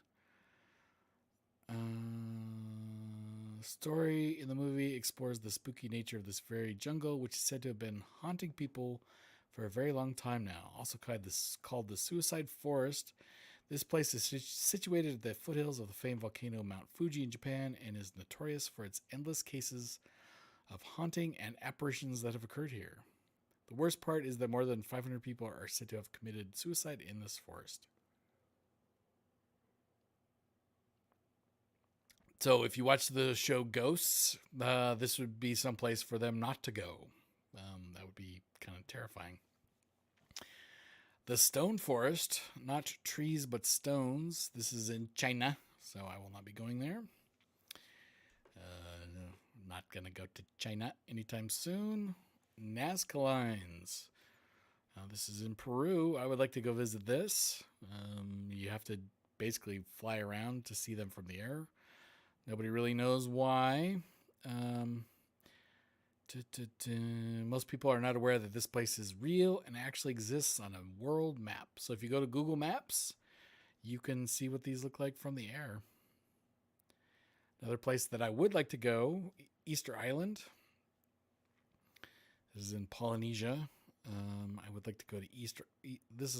Story in the movie explores the spooky nature of this very jungle, which is said to have been haunting people for a very long time now. Also called the Suicide Forest. This place is situated at the foothills of the famed volcano Mount Fuji in Japan and is notorious for its endless cases of haunting and apparitions that have occurred here. The worst part is that more than 500 people are said to have committed suicide in this forest. So if you watch the show Ghosts, this would be some place for them not to go. That would be kind of terrifying. The Stone Forest, not trees but stones. This is in China, so I will not be going there. Not going to go to China anytime soon. Nazca Lines. This is in Peru. I would like to go visit this. You have to basically fly around to see them from the air. Nobody really knows why. Most people are not aware that this place is real and actually exists on a world map. So if you go to Google Maps, you can see what these look like from the air. Another place that I would like to go, Easter Island. This is in Polynesia. I would like to go to Easter. This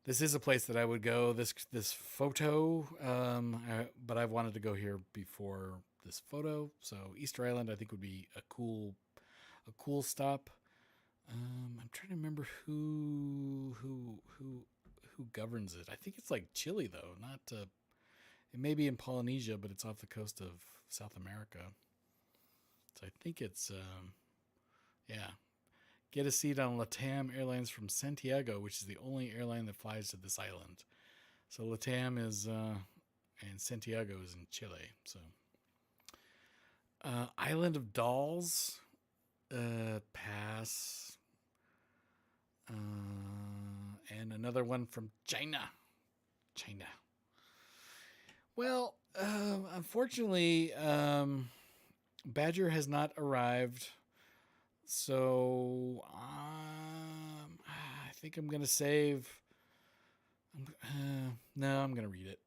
is a place that I would go. This photo, but I've wanted to go here before this photo. So Easter Island, I think, would be a cool stop. I'm trying to remember who governs it. I think it's like Chile though, not. It may be in Polynesia, but it's off the coast of South America. So I think it's yeah. Get a seat on LATAM Airlines from Santiago, which is the only airline that flies to this island. So LATAM is, and Santiago is in Chile. So Island of Dolls. Pass. And another one from China. Well, unfortunately, Badger has not arrived. So I think I'm going to save. No, I'm going to read it.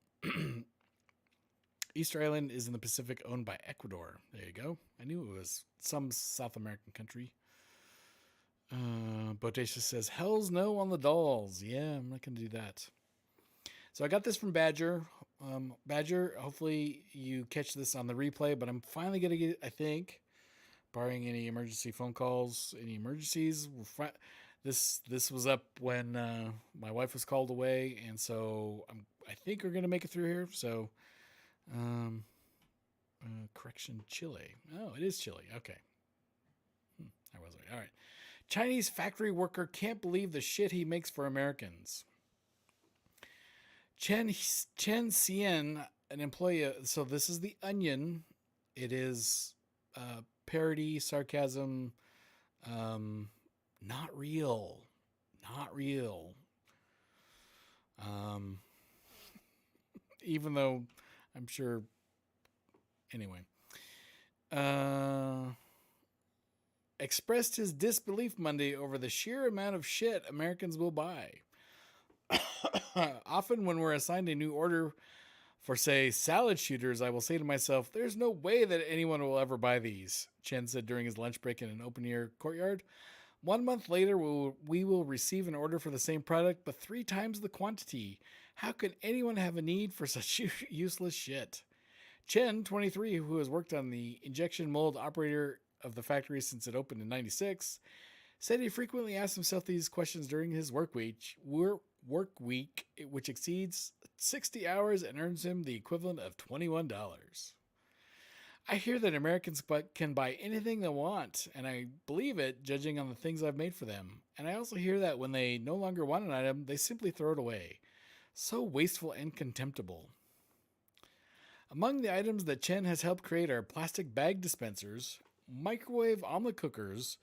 Easter Island is in the Pacific, owned by Ecuador. There you go. I knew it was some South American country. Bodacious says, "Hell's no on the dolls." Yeah, I'm not going to do that. So I got this from Badger. Badger, hopefully you catch this on the replay, but I'm finally going to get it, I think, barring any emergency phone calls, any emergencies. This was up when my wife was called away, and so I think we're going to make it through here. So, correction, Chile. Oh, it is Chile. Okay. I was right. All right. Chinese factory worker can't believe the shit he makes for Americans. Chen Xian, an employee. So this is The Onion. It is parody, sarcasm, not real. Even though I'm sure. Anyway. Expressed his disbelief Monday over the sheer amount of shit Americans will buy. Often when we're assigned a new order for, say, salad shooters, I will say to myself, there's no way that anyone will ever buy these, Chen said during his lunch break in an open-air courtyard. 1 month later, we will receive an order for the same product, but 3 times the quantity. How could anyone have a need for such useless shit? Chen, 23, who has worked on the injection mold operator of the factory since it opened in 96, said he frequently asked himself these questions during his work week, which exceeds 60 hours and earns him the equivalent of $21. I hear that Americans can buy anything they want, and I believe it, judging on the things I've made for them. And I also hear that when they no longer want an item, they simply throw it away. So wasteful and contemptible. Among the items that Chen has helped create are plastic bag dispensers, microwave omelet cookers,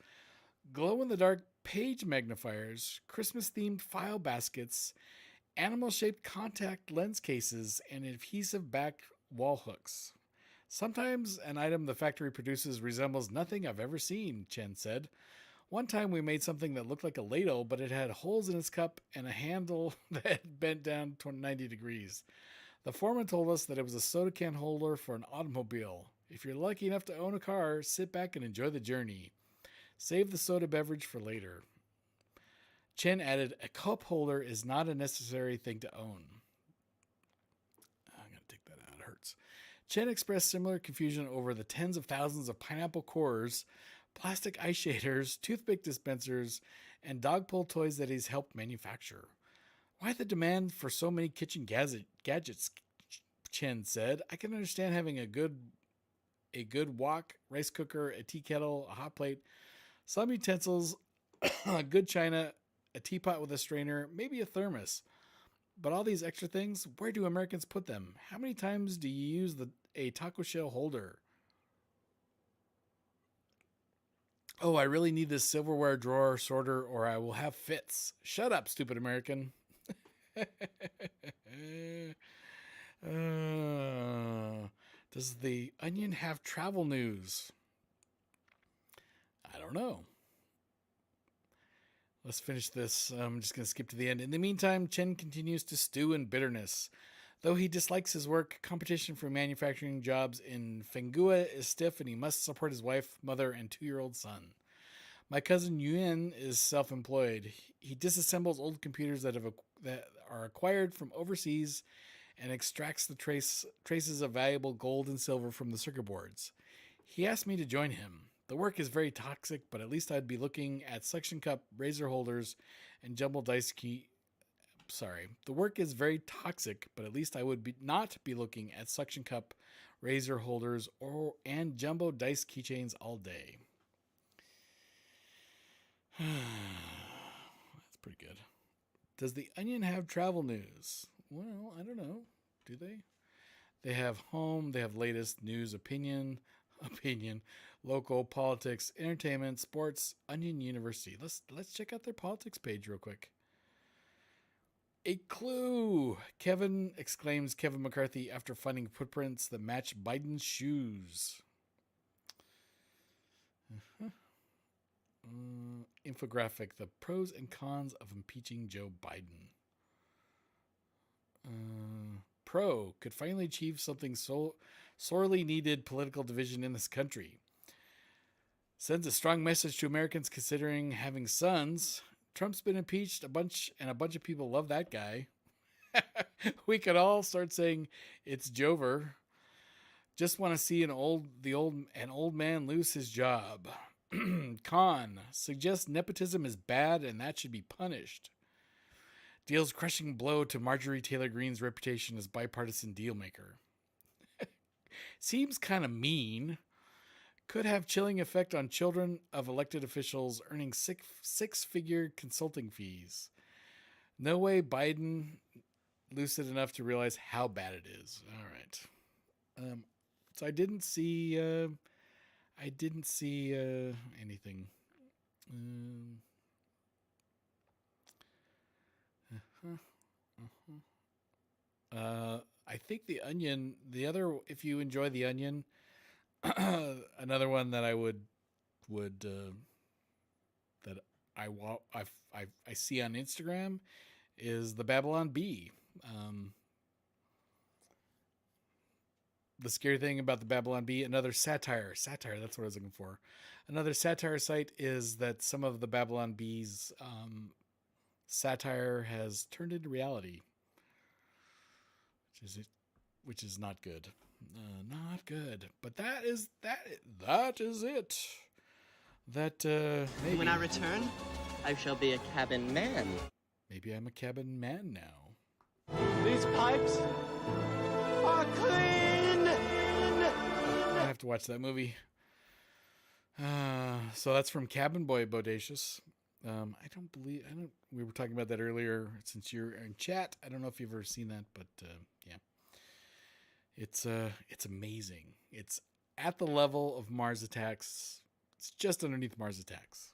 glow-in-the-dark page magnifiers, Christmas-themed file baskets, animal-shaped contact lens cases, and adhesive back wall hooks. Sometimes an item the factory produces resembles nothing I've ever seen, Chen said. One time we made something that looked like a ladle, but it had holes in its cup and a handle that bent down 90 degrees. The foreman told us that it was a soda can holder for an automobile. If you're lucky enough to own a car, sit back and enjoy the journey. Save the soda beverage for later. Chen added, a cup holder is not a necessary thing to own. I'm going to take that out. It hurts. Chen expressed similar confusion over the tens of thousands of pineapple cores, plastic ice shaders, toothpick dispensers, and dog pull toys that he's helped manufacture. Why the demand for so many kitchen gadgets, Chen said. I can understand having a good wok, rice cooker, a tea kettle, a hot plate, some utensils, a good china, a teapot with a strainer, maybe a thermos. But all these extra things, where do Americans put them? How many times do you use a taco shell holder? Oh, I really need this silverware drawer sorter or I will have fits. Shut up, stupid American. Does the Onion have travel news? I don't know. Let's finish this. I'm just going to skip to the end. In the meantime, Chen continues to stew in bitterness. Though he dislikes his work, competition for manufacturing jobs in Fengua is stiff and he must support his wife, mother, and 2-year-old son. My cousin Yuan is self-employed. He disassembles old computers that are acquired from overseas and extracts the traces of valuable gold and silver from the circuit boards. He asked me to join him. The work is very toxic, but at least I'd be looking at suction cup, razor holders, and jumbo dice key. Sorry. The work is very toxic, but at least I would not be looking at suction cup, razor holders, and jumbo dice keychains all day. That's pretty good. Does the Onion have travel news? Well, I don't know. Do they? They have home. They have latest news, opinion, opinion, local politics, entertainment, sports, Onion University. Let's check out their politics page real quick. A clue! Exclaims Kevin McCarthy after finding footprints that match Biden's shoes. Infographic: the pros and cons of impeaching Joe Biden. Pro: could finally achieve something so sorely needed political division in this country. Sends a strong message to Americans considering having sons. Trump's been impeached a bunch of people love that guy. We could all start saying it's Jover. Just want to see an old man lose his job. Con: suggests nepotism is bad and that should be punished. Deals crushing blow to Marjorie Taylor Greene's reputation as bipartisan dealmaker. Seems kind of mean. Could have chilling effect on children of elected officials earning six-figure consulting fees. No way Biden lucid enough to realize how bad it is. All right. So I didn't see anything. I think The Onion, if you enjoy The Onion, another one that I that I see on Instagram is the Babylon Bee. The scary thing about the Babylon Bee, another satire, that's what I was looking for. Another satire site is that some of the Babylon Bee's satire has turned into reality, which is not good. Not good. But that is it. Maybe When I return, I shall be a cabin man. maybe I'm a cabin man now. These pipes are clean. I have to watch that movie. So that's from Cabin Boy Bodacious. We were talking about that earlier. Since you're in chat, I don't know if you've ever seen that, but yeah. It's amazing. It's at the level of Mars Attacks. It's just underneath Mars Attacks.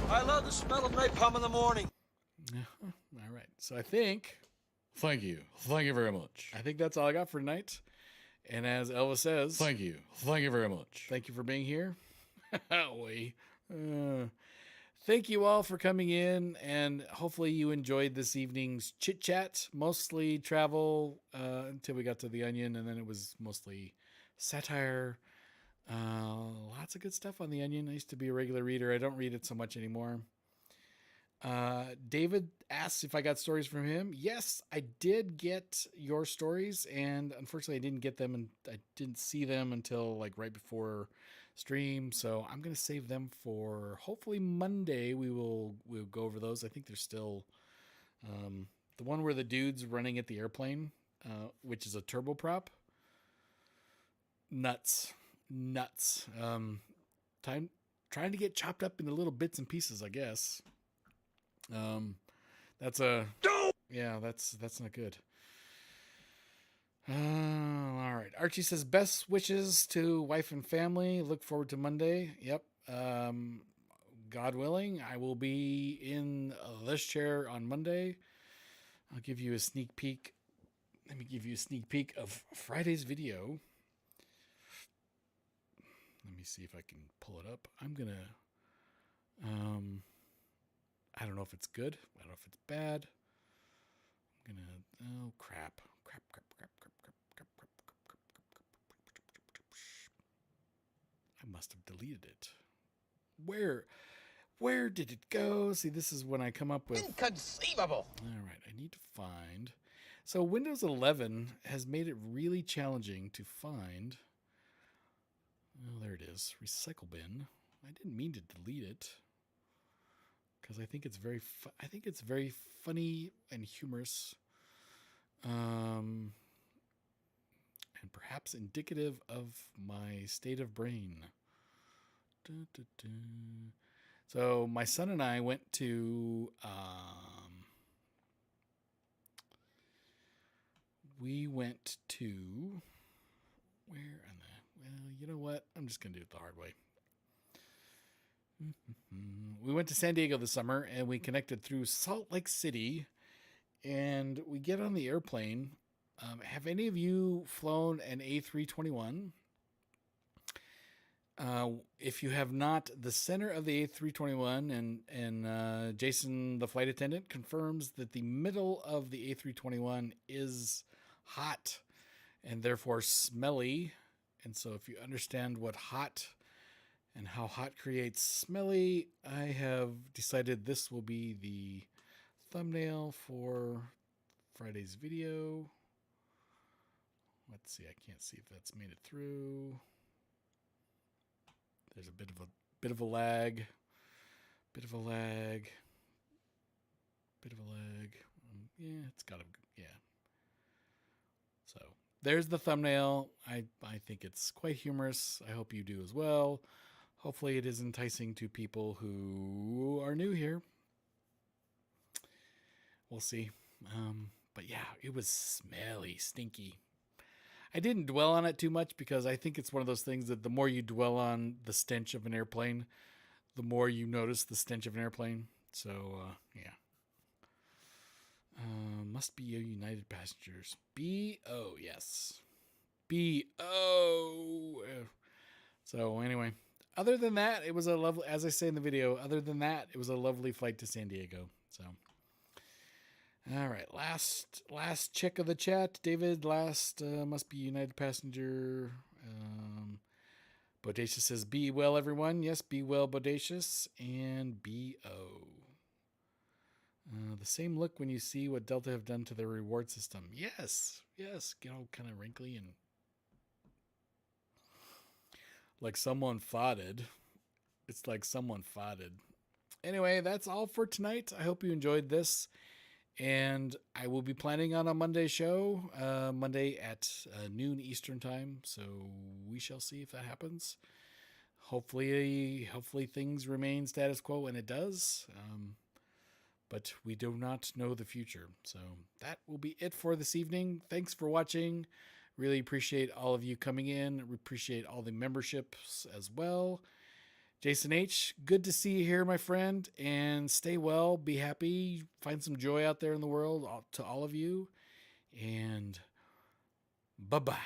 I love the smell of napalm in the morning. All right. So I think... Thank you. Thank you very much. I think that's all I got for tonight. And as Elvis says... Thank you. Thank you very much. Thank you for being here. Thank you all for coming in, and hopefully you enjoyed this evening's chit-chat. Mostly travel until we got to The Onion, and then it was mostly satire. Lots of good stuff on The Onion. I used to be a regular reader. I don't read it so much anymore. David asks if I got stories from him. Yes, I did get your stories, and unfortunately I didn't get them, and I didn't see them until like right before stream. So I'm going to save them for hopefully Monday. We'll go over those. I think there's still the one where the dude's running at the airplane, which is a turboprop. Nuts. Trying to get chopped up into little bits and pieces, I guess. That's not good. All right. Archie says best wishes to wife and family. Look forward to Monday. Yep. God willing, I will be in this chair on Monday. I'll give you a sneak peek. Let me give you a sneak peek of Friday's video. Let me see if I can pull it up. I'm gonna, I don't know if it's good. I don't know if it's bad. I'm gonna, oh crap. I must have deleted it. Where did it go? See, this is when I come up with... Inconceivable. All right, I need to find... So Windows 11 has made it really challenging to find... Oh, there it is. Recycle bin. I didn't mean to delete it. Because I think it's very funny and humorous. And perhaps indicative of my state of brain. So my son and I went to where on the what? I'm just going to do it the hard way. We went to San Diego this summer and we connected through Salt Lake City, and we get on the airplane. Have any of you flown an A321? If you have not, the center of the A321 and Jason, the flight attendant, confirms that the middle of the A321 is hot and therefore smelly. And so if you understand what hot and how hot creates smelly, I have decided this will be the thumbnail for Friday's video. Let's see, I can't see if that's made it through. There's a bit of a lag. Yeah, it's got to, yeah. So there's the thumbnail. I think it's quite humorous. I hope you do as well. Hopefully it is enticing to people who are new here. We'll see. But yeah, it was smelly, stinky. I didn't dwell on it too much because I think it's one of those things that the more you dwell on the stench of an airplane, the more you notice the stench of an airplane. So, yeah. Must be a United Passengers. B-O, yes. B-O. So, anyway. Other than that, it was a lovely, as I say in the video, other than that, it was a lovely flight to San Diego. So, all right, last check of the chat. David, must be United Passenger. Bodacious says, be well, everyone. Yes, be well, Bodacious. And B-O. The same look when you see what Delta have done to their reward system. Yes, kind of wrinkly and like someone farted. It's like someone farted. Anyway, that's all for tonight. I hope you enjoyed this. And I will be planning on a Monday show, Monday at noon Eastern time. So we shall see if that happens. Hopefully things remain status quo, and it does. But we do not know the future. So that will be it for this evening. Thanks for watching. Really appreciate all of you coming in. We appreciate all the memberships as well. Jason H., good to see you here, my friend, and stay well, be happy, find some joy out there in the world to all of you, and bye-bye.